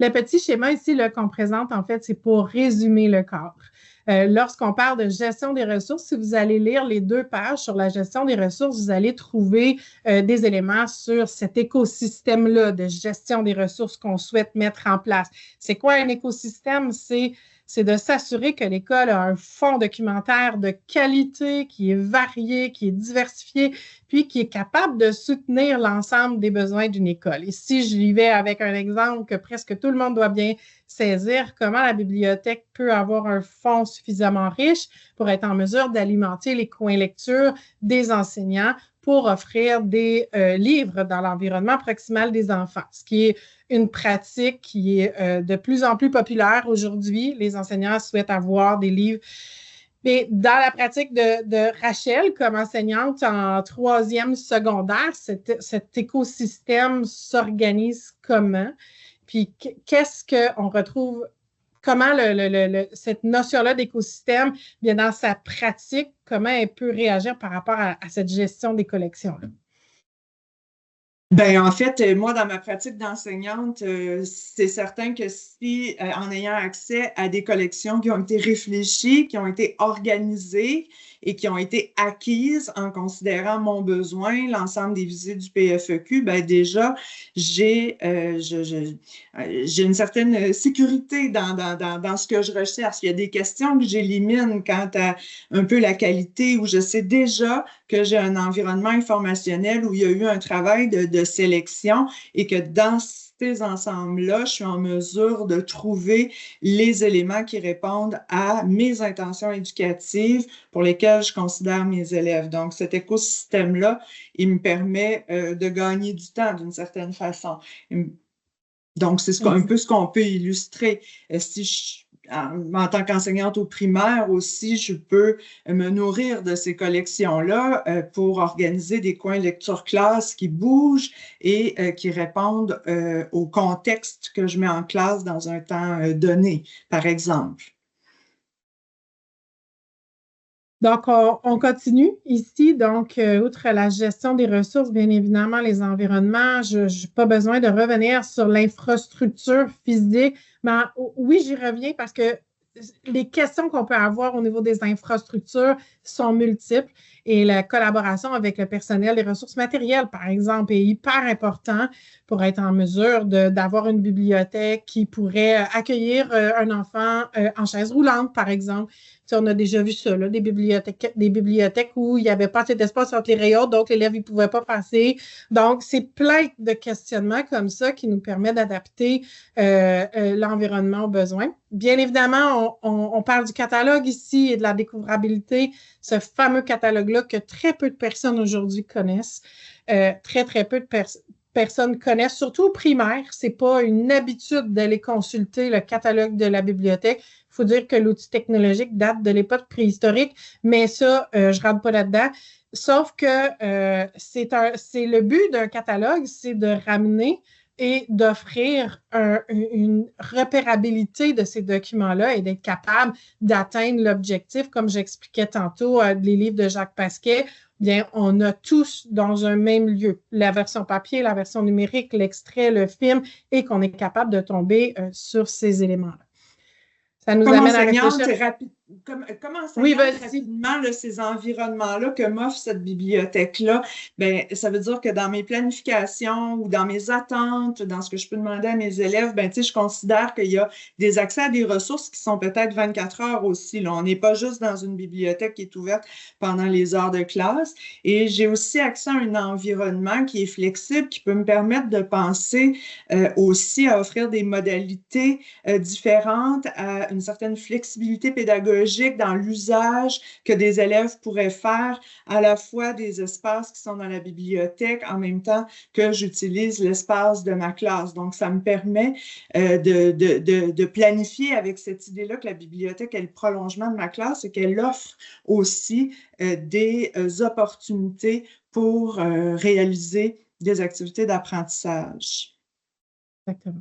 Le petit schéma ici qu'on présente, en fait, c'est pour résumer le cadre. Lorsqu'on parle de gestion des ressources, si vous allez lire les 2 pages sur la gestion des ressources, vous allez trouver des éléments sur cet écosystème-là de gestion des ressources qu'on souhaite mettre en place. C'est quoi un écosystème? C'est c'est de s'assurer que l'école a un fonds documentaire de qualité qui est varié, qui est diversifié, puis qui est capable de soutenir l'ensemble des besoins d'une école. Et si je y vais avec un exemple que presque tout le monde doit bien saisir, comment la bibliothèque peut avoir un fonds suffisamment riche pour être en mesure d'alimenter les coins lecture des enseignants pour offrir des livres dans l'environnement proximal des enfants, ce qui est une pratique qui est de plus en plus populaire aujourd'hui. Les enseignants souhaitent avoir des livres. Mais dans la pratique de Rachel, comme enseignante en 3e secondaire, cet écosystème s'organise comment? Puis qu'est-ce qu'on retrouve, comment cette notion-là d'écosystème, bien dans sa pratique, comment elle peut réagir par rapport à cette gestion des collections-là? Ben, en fait, moi, dans ma pratique d'enseignante, c'est certain que si, en ayant accès à des collections qui ont été réfléchies, qui ont été organisées et qui ont été acquises en considérant mon besoin, l'ensemble des visites du PFEQ, ben déjà, j'ai une certaine sécurité dans ce que je recherche. Il y a des questions que j'élimine quant à un peu la qualité, où je sais déjà que j'ai un environnement informationnel où il y a eu un travail de sélection et que dans ces ensembles-là, je suis en mesure de trouver les éléments qui répondent à mes intentions éducatives pour lesquelles je considère mes élèves. Donc, cet écosystème-là, il me permet de gagner du temps d'une certaine façon. Donc, c'est un peu ce qu'on peut illustrer. En tant qu'enseignante au primaire aussi, je peux me nourrir de ces collections-là pour organiser des coins lecture classe qui bougent et qui répondent au contexte que je mets en classe dans un temps donné, par exemple. Donc, on continue ici. Donc, outre la gestion des ressources, bien évidemment, les environnements, je n'ai pas besoin de revenir sur l'infrastructure physique. Mais oui, j'y reviens parce que les questions qu'on peut avoir au niveau des infrastructures sont multiples et la collaboration avec le personnel des ressources matérielles, par exemple, est hyper important pour être en mesure d'avoir une bibliothèque qui pourrait accueillir un enfant en chaise roulante, par exemple. Tu sais, on a déjà vu ça, là, des bibliothèques où il n'y avait pas cet espace entre les rayons, donc l'élève ne pouvait pas passer. Donc, c'est plein de questionnements comme ça qui nous permettent d'adapter l'environnement aux besoins. Bien évidemment, on parle du catalogue ici et de la découvrabilité, ce fameux catalogue-là que très peu de personnes aujourd'hui connaissent. Très, très peu de personnes connaissent, surtout au primaire. Ce n'est pas une habitude d'aller consulter le catalogue de la bibliothèque. Il faut dire que l'outil technologique date de l'époque préhistorique, mais ça, je ne rentre pas là-dedans. Sauf que c'est le but d'un catalogue, c'est de ramener et d'offrir une repérabilité de ces documents-là et d'être capable d'atteindre l'objectif, comme j'expliquais tantôt, les livres de Jacques Pasquet, bien, on a tous dans un même lieu, la version papier, la version numérique, l'extrait, le film, et qu'on est capable de tomber sur ces éléments-là. Ça nous amène à réfléchir. Comment rapidement là, ces environnements-là que m'offre cette bibliothèque-là, ben, ça veut dire que dans mes planifications ou dans mes attentes, dans ce que je peux demander à mes élèves, ben, je considère qu'il y a des accès à des ressources qui sont peut-être 24 heures aussi. Là. On n'est pas juste dans une bibliothèque qui est ouverte pendant les heures de classe. Et j'ai aussi accès à un environnement qui est flexible, qui peut me permettre de penser aussi à offrir des modalités différentes, à une certaine flexibilité pédagogique dans l'usage que des élèves pourraient faire à la fois des espaces qui sont dans la bibliothèque en même temps que j'utilise l'espace de ma classe. Donc, ça me permet de planifier avec cette idée-là que la bibliothèque est le prolongement de ma classe et qu'elle offre aussi des opportunités pour réaliser des activités d'apprentissage. Exactement.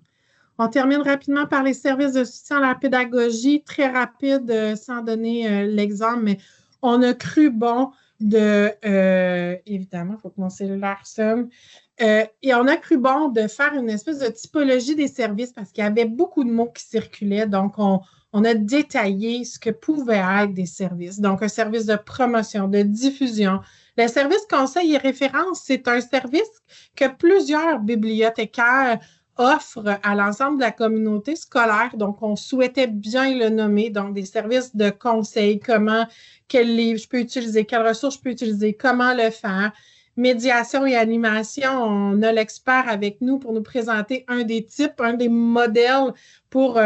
On termine rapidement par les services de soutien à la pédagogie. Très rapide, sans donner l'exemple, mais on a cru bon évidemment, il faut que mon cellulaire sonne. Et on a cru bon de faire une espèce de typologie des services parce qu'il y avait beaucoup de mots qui circulaient. Donc, on a détaillé ce que pouvaient être des services. Donc, un service de promotion, de diffusion. Le service conseil et référence, c'est un service que plusieurs bibliothécaires offre à l'ensemble de la communauté scolaire. Donc, on souhaitait bien le nommer. Donc, des services de conseil, quel livre je peux utiliser, quelles ressources je peux utiliser, comment le faire. Médiation et animation, on a l'expert avec nous pour nous présenter un des types, un des modèles pour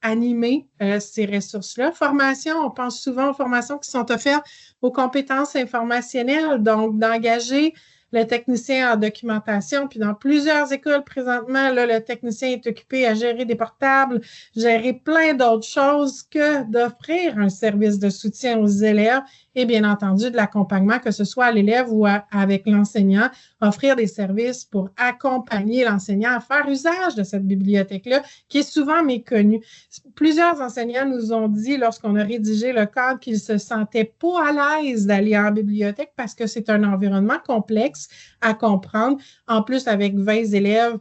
animer ces ressources-là. Formation, on pense souvent aux formations qui sont offertes aux compétences informationnelles, donc d'engager le technicien en documentation. Puis dans plusieurs écoles présentement, là, le technicien est occupé à gérer des portables, gérer plein d'autres choses que d'offrir un service de soutien aux élèves et bien entendu de l'accompagnement, que ce soit à l'élève ou avec l'enseignant, offrir des services pour accompagner l'enseignant à faire usage de cette bibliothèque-là qui est souvent méconnue. Plusieurs enseignants nous ont dit lorsqu'on a rédigé le cadre qu'ils se sentaient pas à l'aise d'aller en bibliothèque parce que c'est un environnement complexe à comprendre. En plus, avec 20 élèves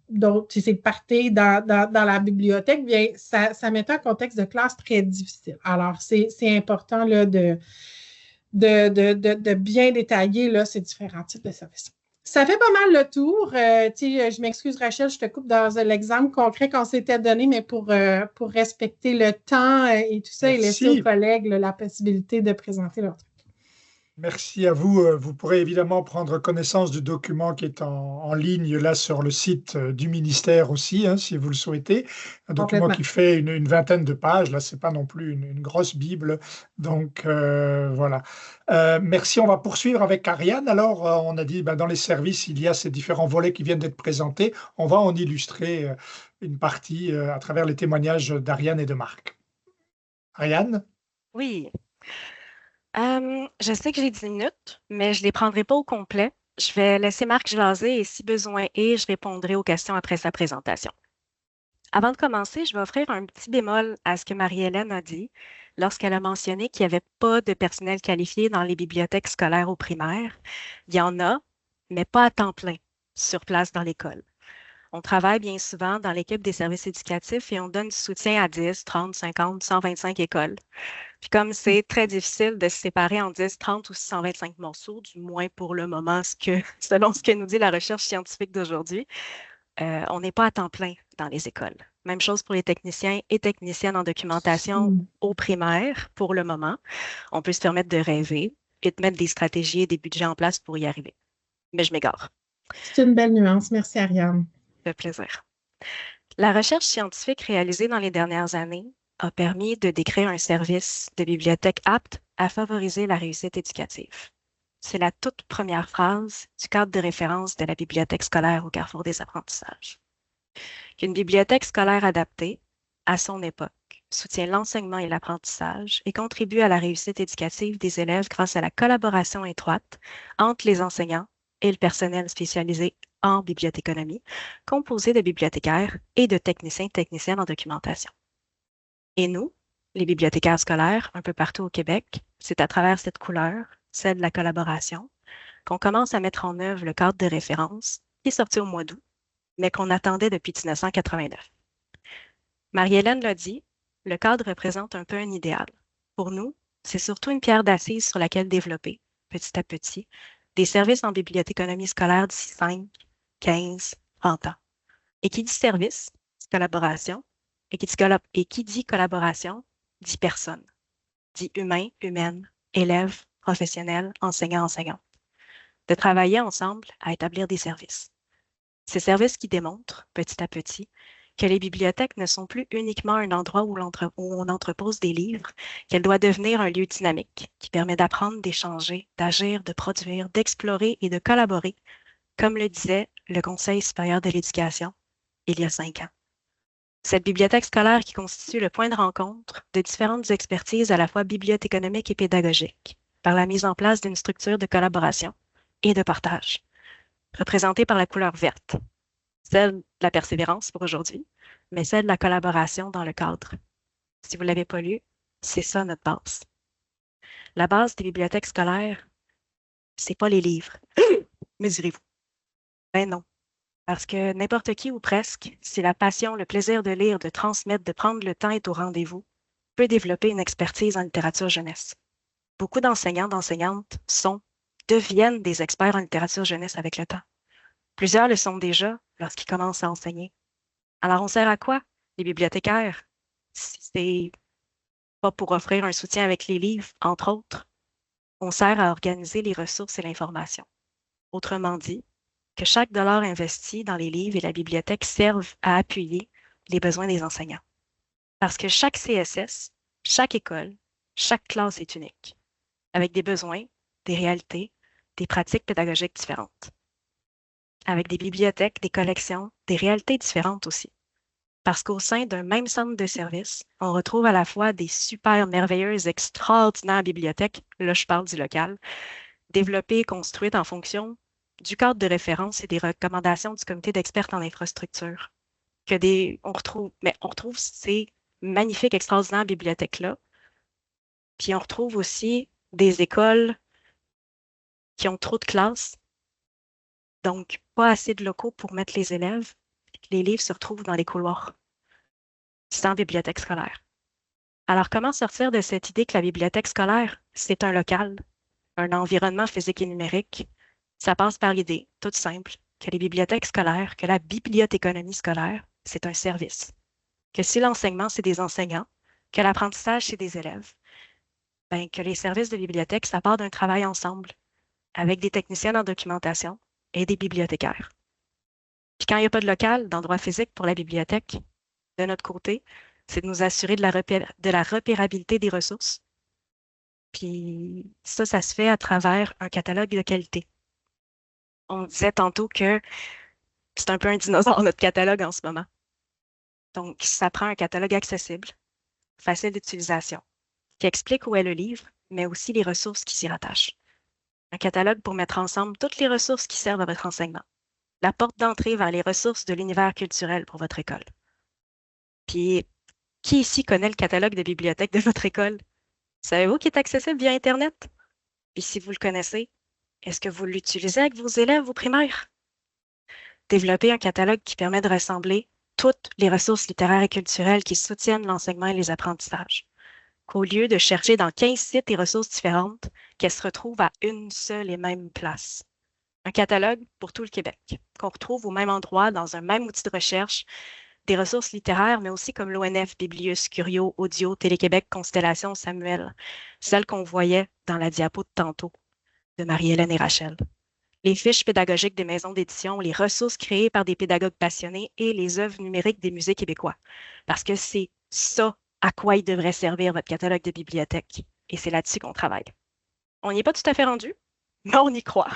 donc, c'est parti dans la bibliothèque, bien, ça mettait un contexte de classe très difficile. Alors, c'est important là, de bien détailler là, ces différents types de services. Ça fait pas mal le tour. Je m'excuse, Rachel, je te coupe dans l'exemple concret qu'on s'était donné, mais pour respecter le temps et tout ça, Merci. Et laisser aux collègues là, la possibilité de présenter leur truc. Merci à vous. Vous pourrez évidemment prendre connaissance du document qui est en ligne là sur le site du ministère aussi, hein, si vous le souhaitez. Un document qui fait une vingtaine de pages. Là, c'est pas non plus une grosse Bible. Donc, voilà. Merci. On va poursuivre avec Ariane. Alors, on a dit, dans les services, il y a ces différents volets qui viennent d'être présentés. On va en illustrer une partie à travers les témoignages d'Ariane et de Marc. Ariane? Oui. Je sais que j'ai 10 minutes, mais je ne les prendrai pas au complet. Je vais laisser Marc jaser et si besoin est, je répondrai aux questions après sa présentation. Avant de commencer, je vais offrir un petit bémol à ce que Marie-Hélène a dit lorsqu'elle a mentionné qu'il n'y avait pas de personnel qualifié dans les bibliothèques scolaires au primaire. Il y en a, mais pas à temps plein, sur place dans l'école. On travaille bien souvent dans l'équipe des services éducatifs et on donne du soutien à 10, 30, 50, 125 écoles. Puis comme c'est très difficile de se séparer en 10, 30 ou 125 morceaux, du moins pour le moment, selon ce que nous dit la recherche scientifique d'aujourd'hui, on n'est pas à temps plein dans les écoles. Même chose pour les techniciens et techniciennes en documentation au primaire pour le moment. On peut se permettre de rêver et de mettre des stratégies et des budgets en place pour y arriver. Mais je m'égare. C'est une belle nuance. Merci, Ariane. Ça fait plaisir. La recherche scientifique réalisée dans les dernières années a permis de décrire un service de bibliothèque apte à favoriser la réussite éducative. C'est la toute première phrase du cadre de référence de la bibliothèque scolaire au carrefour des apprentissages. Qu'une bibliothèque scolaire adaptée, à son époque, soutient l'enseignement et l'apprentissage et contribue à la réussite éducative des élèves grâce à la collaboration étroite entre les enseignants et le personnel spécialisé en bibliothéconomie, composé de bibliothécaires et de techniciennes en documentation. Et nous, les bibliothécaires scolaires, un peu partout au Québec, c'est à travers cette couleur, celle de la collaboration, qu'on commence à mettre en œuvre le cadre de référence qui est sorti au mois d'août, mais qu'on attendait depuis 1989. Marie-Hélène l'a dit, le cadre représente un peu un idéal. Pour nous, c'est surtout une pierre d'assise sur laquelle développer, petit à petit, des services en bibliothéconomie scolaire d'ici 5, 15, 30 ans. Et qui dit service, dit collaboration, et qui dit collaboration, dit personne, dit humain, humaine, élève, professionnel, enseignant, enseignante. De travailler ensemble à établir des services. Ces services qui démontrent, petit à petit, que les bibliothèques ne sont plus uniquement un endroit où on entrepose des livres, qu'elles doivent devenir un lieu dynamique qui permet d'apprendre, d'échanger, d'agir, de produire, d'explorer et de collaborer, comme le disait le Conseil supérieur de l'éducation il y a 5 ans. Cette bibliothèque scolaire qui constitue le point de rencontre de différentes expertises à la fois bibliothéconomiques et pédagogiques, par la mise en place d'une structure de collaboration et de partage, représentée par la couleur verte, celle de la persévérance pour aujourd'hui, mais celle de la collaboration dans le cadre. Si vous ne l'avez pas lu, c'est ça notre base. La base des bibliothèques scolaires, c'est pas les livres, me direz-vous. Ben non. Parce que n'importe qui ou presque, si la passion, le plaisir de lire, de transmettre, de prendre le temps est au rendez-vous, peut développer une expertise en littérature jeunesse. Beaucoup d'enseignants, d'enseignantes deviennent des experts en littérature jeunesse avec le temps. Plusieurs le sont déjà lorsqu'ils commencent à enseigner. Alors, on sert à quoi, les bibliothécaires, si c'est pas pour offrir un soutien avec les livres, entre autres? On sert à organiser les ressources et l'information. Autrement dit, que chaque dollar investi dans les livres et la bibliothèque serve à appuyer les besoins des enseignants. Parce que chaque CSS, chaque école, chaque classe est unique, avec des besoins, des réalités, des pratiques pédagogiques différentes. Avec des bibliothèques, des collections, des réalités différentes aussi. Parce qu'au sein d'un même centre de service, on retrouve à la fois des super merveilleuses, extraordinaires bibliothèques, là je parle du local, développées et construites en fonction du cadre de référence et des recommandations du comité d'experts en infrastructure. On retrouve ces magnifiques, extraordinaires bibliothèques-là. Puis on retrouve aussi des écoles qui ont trop de classes, donc pas assez de locaux pour mettre les élèves. Les livres se retrouvent dans les couloirs, sans bibliothèque scolaire. Alors, comment sortir de cette idée que la bibliothèque scolaire, c'est un local, un environnement physique et numérique? Ça passe par l'idée, toute simple, que les bibliothèques scolaires, que la bibliothéconomie scolaire, c'est un service. Que si l'enseignement, c'est des enseignants, que l'apprentissage, c'est des élèves, ben, que les services de bibliothèque, ça part d'un travail ensemble, avec des techniciens en documentation et des bibliothécaires. Puis quand il n'y a pas de local, d'endroit physique pour la bibliothèque, de notre côté, c'est de nous assurer de la repérabilité des ressources. Puis ça se fait à travers un catalogue de qualité. On disait tantôt que c'est un peu un dinosaure, notre catalogue en ce moment. Donc, ça prend un catalogue accessible, facile d'utilisation, qui explique où est le livre, mais aussi les ressources qui s'y rattachent. Un catalogue pour mettre ensemble toutes les ressources qui servent à votre enseignement. La porte d'entrée vers les ressources de l'univers culturel pour votre école. Puis, qui ici connaît le catalogue de bibliothèque de votre école? Savez-vous qu'il est accessible via Internet? Puis si vous le connaissez, est-ce que vous l'utilisez avec vos élèves au primaire? Développer un catalogue qui permet de rassembler toutes les ressources littéraires et culturelles qui soutiennent l'enseignement et les apprentissages. Qu'au lieu de chercher dans 15 sites et ressources différentes, qu'elles se retrouvent à une seule et même place. Un catalogue pour tout le Québec, qu'on retrouve au même endroit, dans un même outil de recherche, des ressources littéraires, mais aussi comme l'ONF, Biblius, Curio, Audio, Télé-Québec, Constellation, Samuel, celle qu'on voyait dans la diapo de tantôt, de Marie-Hélène et Rachel. Les fiches pédagogiques des maisons d'édition, les ressources créées par des pédagogues passionnés et les œuvres numériques des musées québécois. Parce que c'est ça à quoi il devrait servir votre catalogue de bibliothèque. Et c'est là-dessus qu'on travaille. On n'y est pas tout à fait rendu, mais on y croit.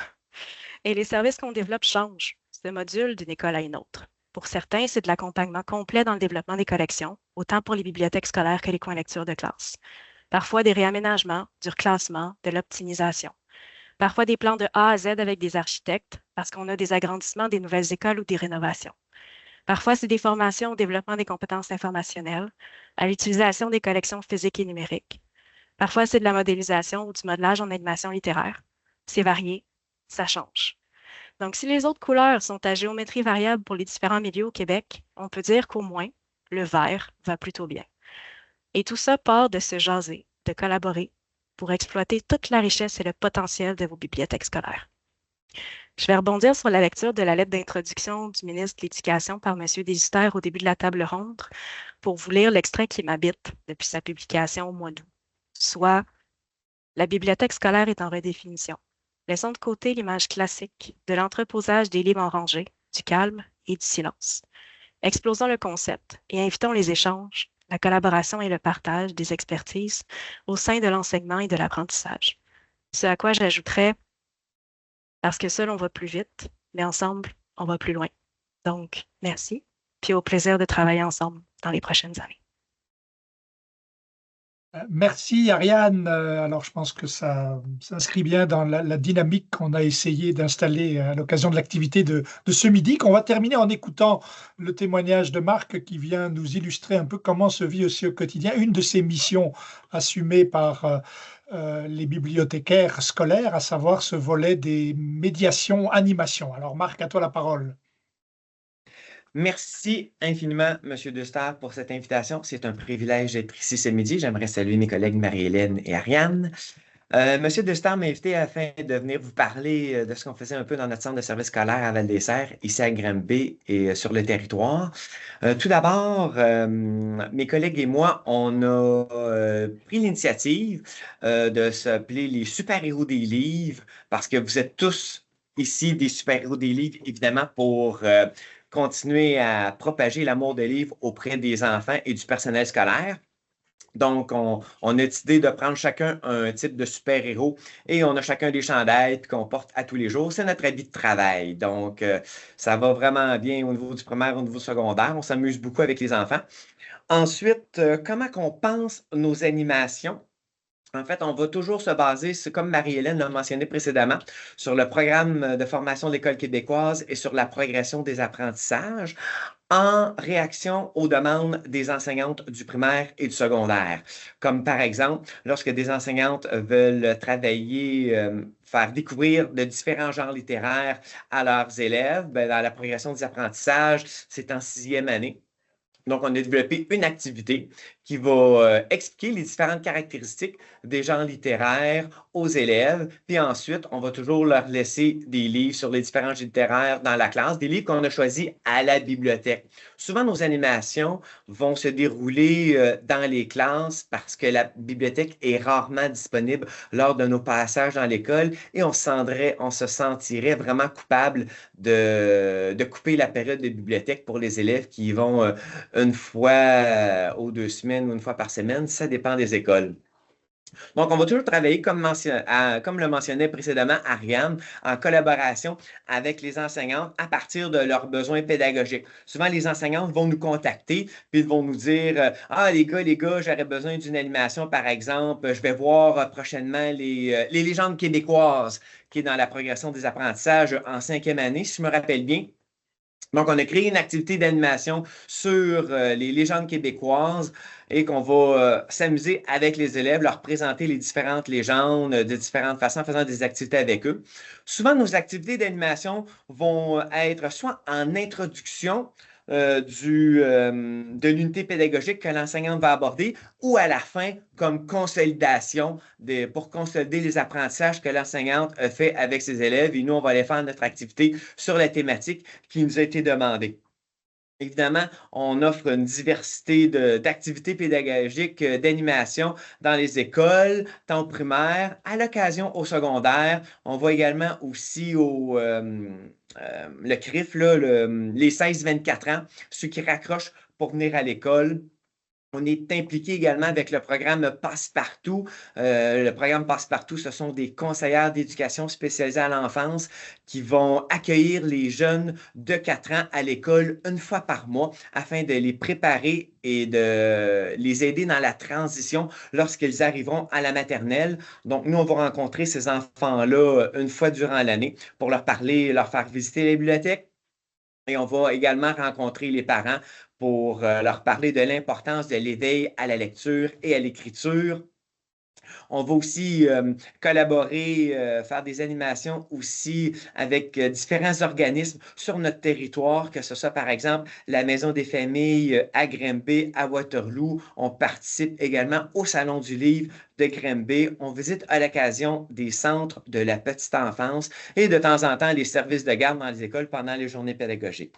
Et les services qu'on développe changent, ce module d'une école à une autre. Pour certains, c'est de l'accompagnement complet dans le développement des collections, autant pour les bibliothèques scolaires que les coins lecture de classe. Parfois des réaménagements, du reclassement, de l'optimisation. Parfois des plans de A à Z avec des architectes, parce qu'on a des agrandissements des nouvelles écoles ou des rénovations. Parfois, c'est des formations au développement des compétences informationnelles, à l'utilisation des collections physiques et numériques. Parfois, c'est de la modélisation ou du modelage en animation littéraire. C'est varié, ça change. Donc, si les autres couleurs sont à géométrie variable pour les différents milieux au Québec, on peut dire qu'au moins, le vert va plutôt bien. Et tout ça part de se jaser, de collaborer pour exploiter toute la richesse et le potentiel de vos bibliothèques scolaires. Je vais rebondir sur la lecture de la lettre d'introduction du ministre de l'Éducation par M. Désistère au début de la table ronde pour vous lire l'extrait qui m'habite depuis sa publication au mois d'août, soit « La bibliothèque scolaire est en redéfinition. Laissons de côté l'image classique de l'entreposage des livres en rangée, du calme et du silence. Explosons le concept et invitons les échanges, la collaboration et le partage des expertises au sein de l'enseignement et de l'apprentissage. Ce à quoi j'ajouterais, parce que seul on va plus vite, mais ensemble, on va plus loin. Donc, merci, puis au plaisir de travailler ensemble dans les prochaines années. Merci Ariane. Alors je pense que ça s'inscrit bien dans la dynamique qu'on a essayé d'installer à l'occasion de l'activité de ce midi, qu'on va terminer en écoutant le témoignage de Marc qui vient nous illustrer un peu comment se vit aussi au quotidien une de ces missions assumées par les bibliothécaires scolaires, à savoir ce volet des médiations animations. Alors Marc, à toi la parole. Merci infiniment, M. Destard, pour cette invitation. C'est un privilège d'être ici ce midi. J'aimerais saluer mes collègues Marie-Hélène et Ariane. Monsieur Destar m'a invité afin de venir vous parler de ce qu'on faisait un peu dans notre centre de service scolaire à Val-des-Serres, ici à Granby et sur le territoire. Tout d'abord, mes collègues et moi, on a pris l'initiative de s'appeler les super-héros des livres parce que vous êtes tous ici des super-héros des livres, évidemment, pour continuer à propager l'amour des livres auprès des enfants et du personnel scolaire. Donc, on a décidé de prendre chacun un type de super-héros et on a chacun des chandails qu'on porte à tous les jours. C'est notre habit de travail. Donc, ça va vraiment bien au niveau du primaire, au niveau secondaire. On s'amuse beaucoup avec les enfants. Ensuite, comment qu'on pense nos animations? En fait, on va toujours se baser, c'est comme Marie-Hélène l'a mentionné précédemment, sur le programme de formation de l'École québécoise et sur la progression des apprentissages en réaction aux demandes des enseignantes du primaire et du secondaire. Comme par exemple, lorsque des enseignantes veulent travailler, faire découvrir de différents genres littéraires à leurs élèves, ben, dans la progression des apprentissages, c'est en 6e année. Donc, on a développé une activité qui va expliquer les différentes caractéristiques des genres littéraires aux élèves. Puis ensuite, on va toujours leur laisser des livres sur les différents genres littéraires dans la classe, des livres qu'on a choisis à la bibliothèque. Souvent, nos animations vont se dérouler dans les classes parce que la bibliothèque est rarement disponible lors de nos passages dans l'école et on se sentirait vraiment coupable de couper la période de bibliothèque pour les élèves qui vont une fois aux 2 semaines ou une fois par semaine, ça dépend des écoles. Donc, on va toujours travailler, comme le mentionnait précédemment Ariane, en collaboration avec les enseignantes à partir de leurs besoins pédagogiques. Souvent, les enseignantes vont nous contacter, puis ils vont nous dire ah, les gars, j'aurais besoin d'une animation, par exemple. Je vais voir prochainement les légendes québécoises, qui est dans la progression des apprentissages en 5e année, si je me rappelle bien. Donc, on a créé une activité d'animation sur les légendes québécoises et qu'on va s'amuser avec les élèves, leur présenter les différentes légendes de différentes façons en faisant des activités avec eux. Souvent, nos activités d'animation vont être soit en introduction de l'unité pédagogique que l'enseignante va aborder ou à la fin comme consolidation pour consolider les apprentissages que l'enseignante a fait avec ses élèves. Et nous, on va aller faire notre activité sur la thématique qui nous a été demandée. Évidemment, on offre une diversité d'activités pédagogiques, d'animation dans les écoles, tant au primaire, à l'occasion au secondaire. On va également aussi le CRIF, là, les 16-24 ans, ceux qui raccrochent pour venir à l'école. On est impliqué également avec le programme Passe-Partout. Le programme Passe-Partout, ce sont des conseillères d'éducation spécialisées à l'enfance qui vont accueillir les jeunes de 4 ans à l'école une fois par mois afin de les préparer et de les aider dans la transition lorsqu'ils arriveront à la maternelle. Donc, nous, on va rencontrer ces enfants-là une fois durant l'année pour leur parler, leur faire visiter la bibliothèque. Et on va également rencontrer les parents pour leur parler de l'importance de l'éveil à la lecture et à l'écriture. On va aussi collaborer, faire des animations aussi avec différents organismes sur notre territoire, que ce soit par exemple la Maison des familles à Granby, à Waterloo. On participe également au Salon du livre de Granby. On visite à l'occasion des centres de la petite enfance et de temps en temps les services de garde dans les écoles pendant les journées pédagogiques.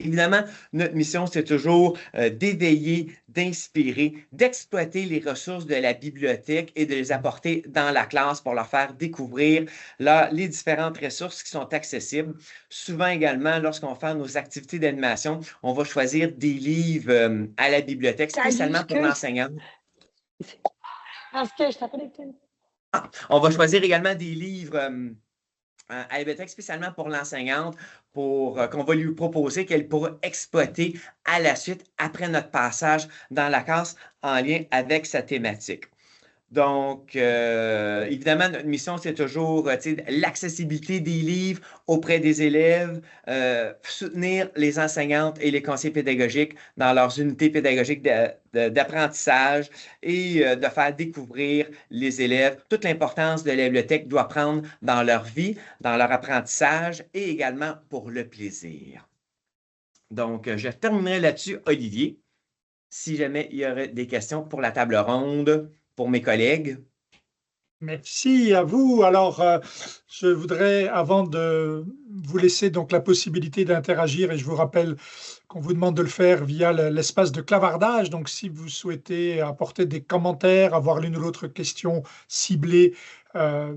Évidemment, notre mission, c'est toujours d'éveiller, d'inspirer, d'exploiter les ressources de la bibliothèque et de les apporter dans la classe pour leur faire découvrir les différentes ressources qui sont accessibles. Souvent également, lorsqu'on fait nos activités d'animation, on va choisir des livres à la bibliothèque spécialement pour l'enseignant. On va choisir également des livres à la bibliothèque spécialement pour l'enseignante, qu'on va lui proposer qu'elle pourra exploiter à la suite après notre passage dans la classe en lien avec sa thématique. Donc, évidemment, notre mission, c'est toujours l'accessibilité des livres auprès des élèves, soutenir les enseignantes et les conseillers pédagogiques dans leurs unités pédagogiques d'apprentissage et de faire découvrir les élèves toute l'importance de la bibliothèque doit prendre dans leur vie, dans leur apprentissage et également pour le plaisir. Donc, je terminerai là-dessus, Olivier. Si jamais il y aurait des questions pour la table ronde, pour mes collègues. Merci à vous. Alors, je voudrais, avant de vous laisser donc la possibilité d'interagir, et je vous rappelle qu'on vous demande de le faire via l'espace de clavardage. Donc, si vous souhaitez apporter des commentaires, avoir l'une ou l'autre question ciblée euh,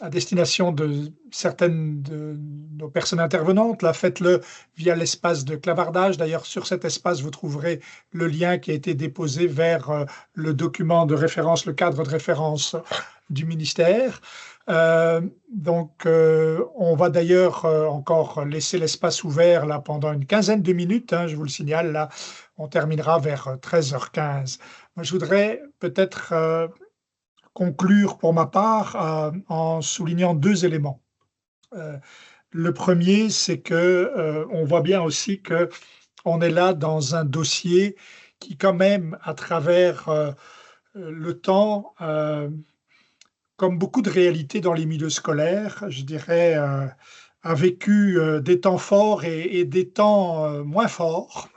à destination de certaines de nos personnes intervenantes, là, faites-le via l'espace de clavardage. D'ailleurs, sur cet espace, vous trouverez le lien qui a été déposé vers le document de référence, le cadre de référence du ministère. On va d'ailleurs encore laisser l'espace ouvert là pendant une quinzaine de minutes, hein, je vous le signale, là, on terminera vers 13h15. Moi, je voudrais peut-être conclure pour ma part en soulignant deux éléments. Le premier, c'est que on voit bien aussi que on est là dans un dossier qui, quand même, à travers le temps, comme beaucoup de réalités dans les milieux scolaires, je dirais, a vécu des temps forts et des temps moins forts,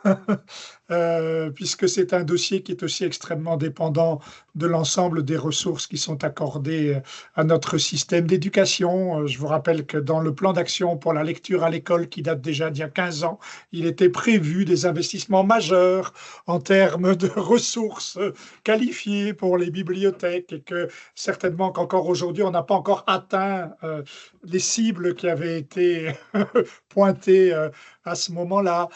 puisque c'est un dossier qui est aussi extrêmement dépendant de l'ensemble des ressources qui sont accordées à notre système d'éducation. Je vous rappelle que dans le plan d'action pour la lecture à l'école, qui date déjà d'il y a 15 ans, il était prévu des investissements majeurs en termes de ressources qualifiées pour les bibliothèques, et que certainement qu'encore aujourd'hui, on n'a pas encore atteint les cibles qui avaient été pointées à ce moment-là.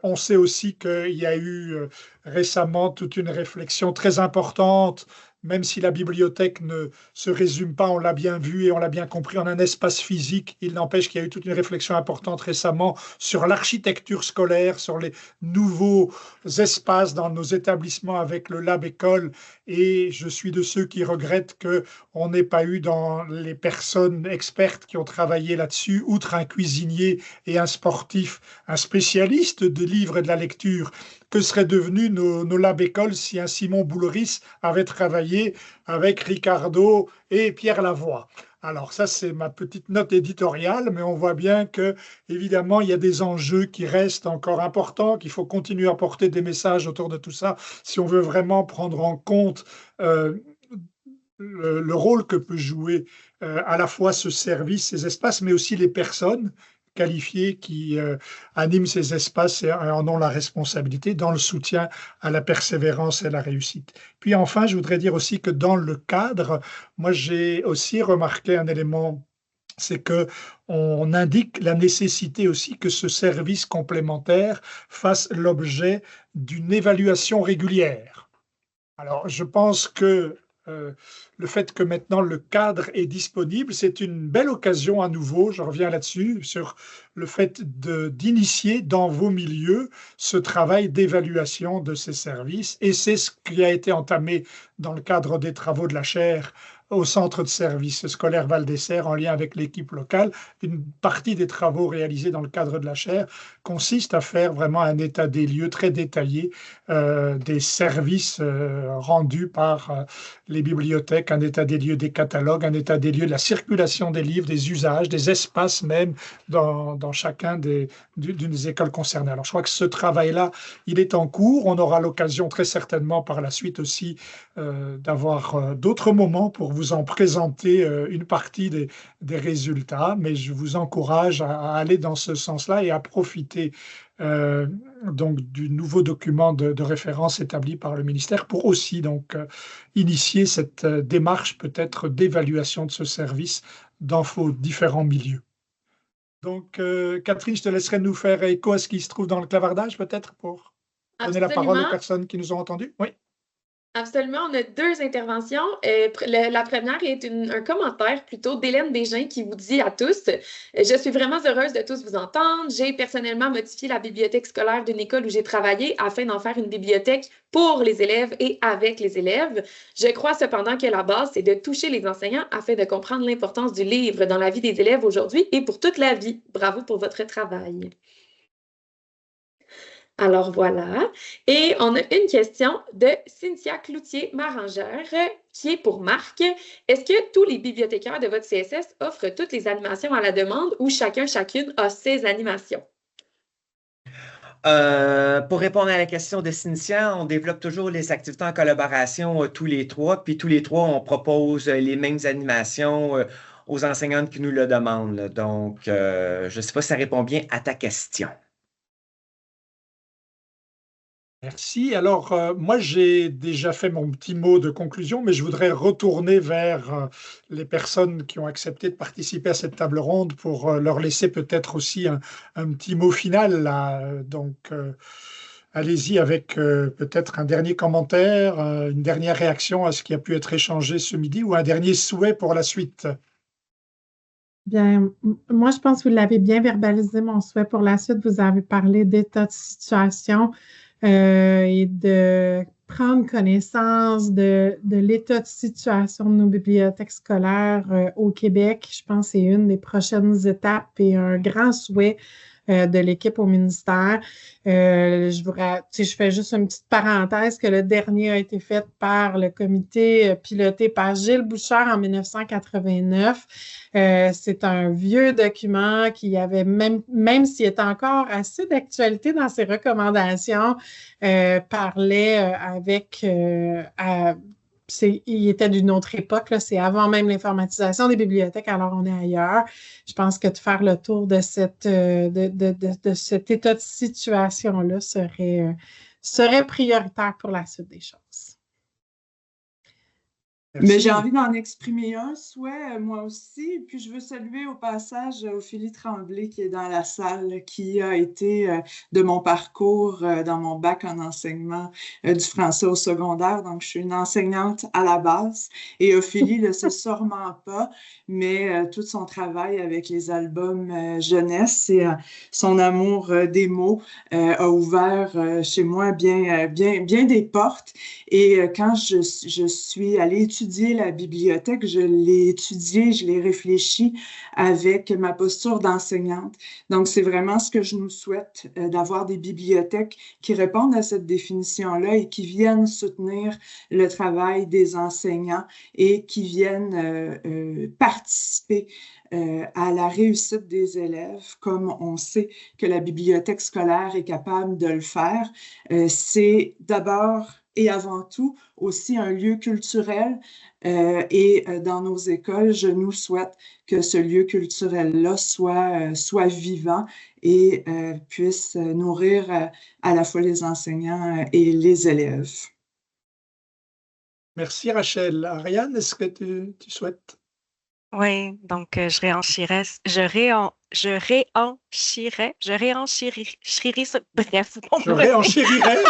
On sait aussi qu'il y a eu récemment toute une réflexion très importante, même si la bibliothèque ne se résume pas, on l'a bien vu et on l'a bien compris, en un espace physique. Il n'empêche qu'il y a eu toute une réflexion importante récemment sur l'architecture scolaire, sur les nouveaux espaces dans nos établissements avec le Lab École. Et je suis de ceux qui regrettent qu'on n'ait pas eu dans les personnes expertes qui ont travaillé là-dessus, outre un cuisinier et un sportif, un spécialiste des livres et de la lecture, que seraient devenus nos Lab Écoles si un Simon Bouloris avait travaillé avec Ricardo et Pierre Lavoie. Alors ça, c'est ma petite note éditoriale, mais on voit bien que, évidemment, il y a des enjeux qui restent encore importants, qu'il faut continuer à porter des messages autour de tout ça, si on veut vraiment prendre en compte le rôle que peut jouer à la fois ce service, ces espaces, mais aussi les personnes qualifiés qui animent ces espaces et en ont la responsabilité dans le soutien à la persévérance et à la réussite. Puis enfin, je voudrais dire aussi que dans le cadre, moi j'ai aussi remarqué un élément, c'est que on indique la nécessité aussi que ce service complémentaire fasse l'objet d'une évaluation régulière. Alors, je pense que le fait que maintenant le cadre est disponible, c'est une belle occasion à nouveau, je reviens là-dessus, sur le fait d'initier dans vos milieux ce travail d'évaluation de ces services. Et c'est ce qui a été entamé dans le cadre des travaux de la chaire au centre de services scolaire Val-des-Serres en lien avec l'équipe locale. Une partie des travaux réalisés dans le cadre de la chaire consiste à faire vraiment un état des lieux très détaillé des services rendus par les bibliothèques, un état des lieux des catalogues, un état des lieux de la circulation des livres, des usages, des espaces même dans chacun des écoles concernées. Alors je crois que ce travail-là, il est en cours. On aura l'occasion très certainement par la suite aussi d'avoir d'autres moments pour vous en présenter une partie des résultats, mais je vous encourage à aller dans ce sens-là et à profiter donc du nouveau document de référence établi par le ministère pour aussi donc initier cette démarche peut-être d'évaluation de ce service dans vos différents milieux. Donc, Catherine, je te laisserai nous faire écho à ce qui se trouve dans le clavardage peut-être pour donner la parole aux personnes qui nous ont entendus. Oui. Absolument, on a deux interventions. La première est un commentaire plutôt d'Hélène Bégin qui vous dit à tous « Je suis vraiment heureuse de tous vous entendre. J'ai personnellement modifié la bibliothèque scolaire d'une école où j'ai travaillé afin d'en faire une bibliothèque pour les élèves et avec les élèves. Je crois cependant que la base, c'est de toucher les enseignants afin de comprendre l'importance du livre dans la vie des élèves aujourd'hui et pour toute la vie. Bravo pour votre travail. » Alors voilà. Et on a une question de Cynthia Cloutier-Marangère qui est pour Marc. Est-ce que tous les bibliothécaires de votre CSS offrent toutes les animations à la demande ou chacune a ses animations? Pour répondre à la question de Cynthia, on développe toujours les activités en collaboration tous les trois, puis tous les trois, on propose les mêmes animations aux enseignantes qui nous le demandent, là. Donc, je ne sais pas si ça répond bien à ta question. Merci. Alors, moi, j'ai déjà fait mon petit mot de conclusion, mais je voudrais retourner vers les personnes qui ont accepté de participer à cette table ronde pour leur laisser peut-être aussi un petit mot final, là. Donc, allez-y avec peut-être un dernier commentaire, une dernière réaction à ce qui a pu être échangé ce midi ou un dernier souhait pour la suite. Bien, moi, je pense que vous l'avez bien verbalisé, mon souhait pour la suite. Vous avez parlé d'état de situation et de prendre connaissance de l'état de situation de nos bibliothèques scolaires au Québec. Je pense que c'est une des prochaines étapes et un grand souhait de l'équipe au ministère. Je fais juste une petite parenthèse que le dernier a été fait par le comité piloté par Gilles Bouchard en 1989. C'est un vieux document qui avait, même s'il est encore assez d'actualité dans ses recommandations, parlait avec... il était d'une autre époque, là, c'est avant même l'informatisation des bibliothèques, alors on est ailleurs. Je pense que de faire le tour de cet état de situation-là serait prioritaire pour la suite des choses. Merci. Mais j'ai envie d'en exprimer un souhait, moi aussi. Puis je veux saluer au passage Ophélie Tremblay qui est dans la salle, qui a été de mon parcours dans mon bac en enseignement du français au secondaire. Donc, je suis une enseignante à la base. Et Ophélie ne le sait sûrement pas, mais tout son travail avec les albums jeunesse et son amour des mots a ouvert chez moi bien des portes. Et quand je suis allée étudier la bibliothèque, je l'ai étudiée, je l'ai réfléchi avec ma posture d'enseignante. Donc, c'est vraiment ce que je nous souhaite, d'avoir des bibliothèques qui répondent à cette définition-là et qui viennent soutenir le travail des enseignants et qui viennent participer à la réussite des élèves, comme on sait que la bibliothèque scolaire est capable de le faire. C'est d'abord et avant tout aussi un lieu culturel et dans nos écoles, je nous souhaite que ce lieu culturel-là soit vivant et puisse nourrir à la fois les enseignants et les élèves. Merci Rachel. Ariane, est-ce que tu souhaites? Oui, donc je réenchérirais, bref. Je réenchérirais.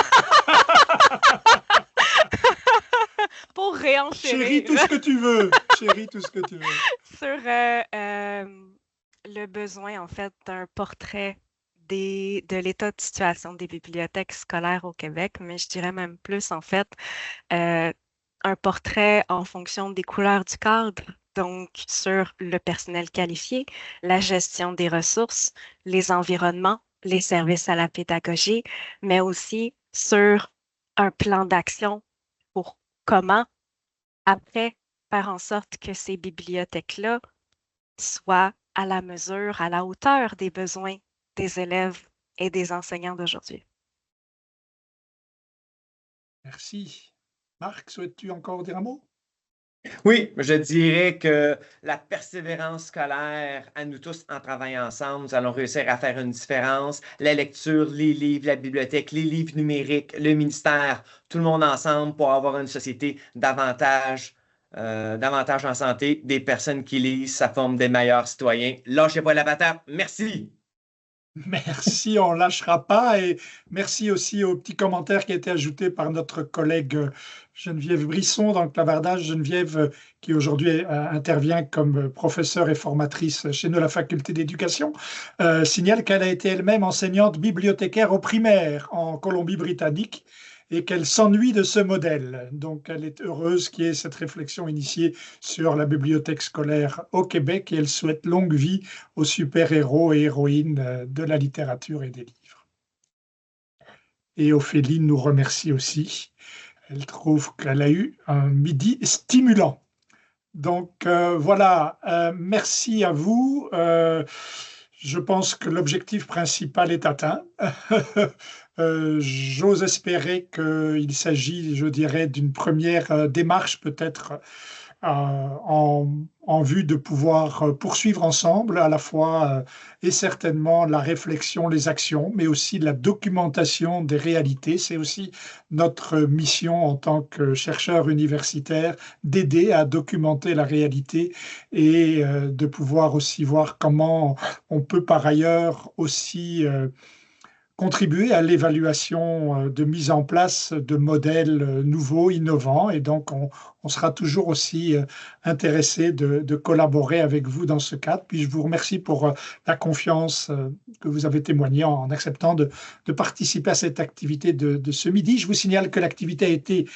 Pour réenchérir. Chérie, tout ce que tu veux. Chérie, tout ce que tu veux. Sur le besoin, en fait, d'un portrait de l'état de situation des bibliothèques scolaires au Québec, mais je dirais même plus, en fait, un portrait en fonction des couleurs du cadre, donc sur le personnel qualifié, la gestion des ressources, les environnements, les services à la pédagogie, mais aussi sur un plan d'action pour comment, après, faire en sorte que ces bibliothèques-là soient à la mesure, à la hauteur des besoins des élèves et des enseignants d'aujourd'hui. Merci. Marc, souhaites-tu encore dire un mot? Oui, je dirais que la persévérance scolaire, à nous tous en travaillant ensemble, nous allons réussir à faire une différence. La lecture, les livres, la bibliothèque, les livres numériques, le ministère, tout le monde ensemble pour avoir une société davantage en santé. Des personnes qui lisent, ça forme des meilleurs citoyens. Lâchez pas la patate. Merci. Merci, on ne lâchera pas. Et merci aussi au petit commentaire qui a été ajouté par notre collègue Geneviève Brisson dans le clavardage. Geneviève, qui aujourd'hui intervient comme professeure et formatrice chez nous à la faculté d'éducation, signale qu'elle a été elle-même enseignante bibliothécaire au primaire en Colombie-Britannique et qu'elle s'ennuie de ce modèle. Donc, elle est heureuse qu'il y ait cette réflexion initiée sur la bibliothèque scolaire au Québec et elle souhaite longue vie aux super-héros et héroïnes de la littérature et des livres. Et Ophélie nous remercie aussi. Elle trouve qu'elle a eu un midi stimulant. Donc, voilà, merci à vous. Je pense que l'objectif principal est atteint. J'ose espérer qu'il s'agit, je dirais, d'une première démarche peut-être en vue de pouvoir poursuivre ensemble à la fois et certainement la réflexion, les actions, mais aussi la documentation des réalités. C'est aussi notre mission en tant que chercheur universitaire d'aider à documenter la réalité et de pouvoir aussi voir comment on peut par ailleurs aussi contribuer à l'évaluation de mise en place de modèles nouveaux, innovants. Et donc, on sera toujours aussi intéressé de collaborer avec vous dans ce cadre. Puis, je vous remercie pour la confiance que vous avez témoignée en acceptant de participer à cette activité de ce midi. Je vous signale que l'activité a été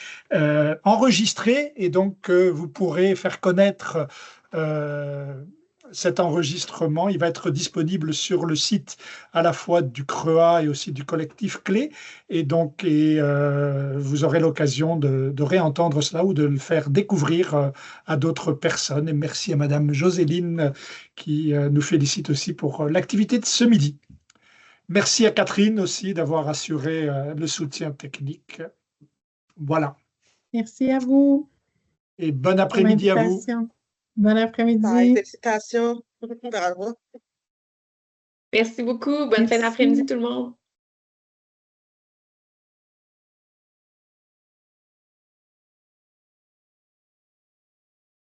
enregistrée et donc vous pourrez faire connaître cet enregistrement. Il va être disponible sur le site à la fois du CREA et aussi du collectif Clé. Et donc, vous aurez l'occasion de réentendre cela ou de le faire découvrir à d'autres personnes. Et merci à Madame Joséline qui nous félicite aussi pour l'activité de ce midi. Merci à Catherine aussi d'avoir assuré le soutien technique. Voilà. Merci à vous. Et bon après-midi à vous. Bon après-midi. Félicitations. Bravo. Merci beaucoup. Bonne fin d'après-midi tout le monde.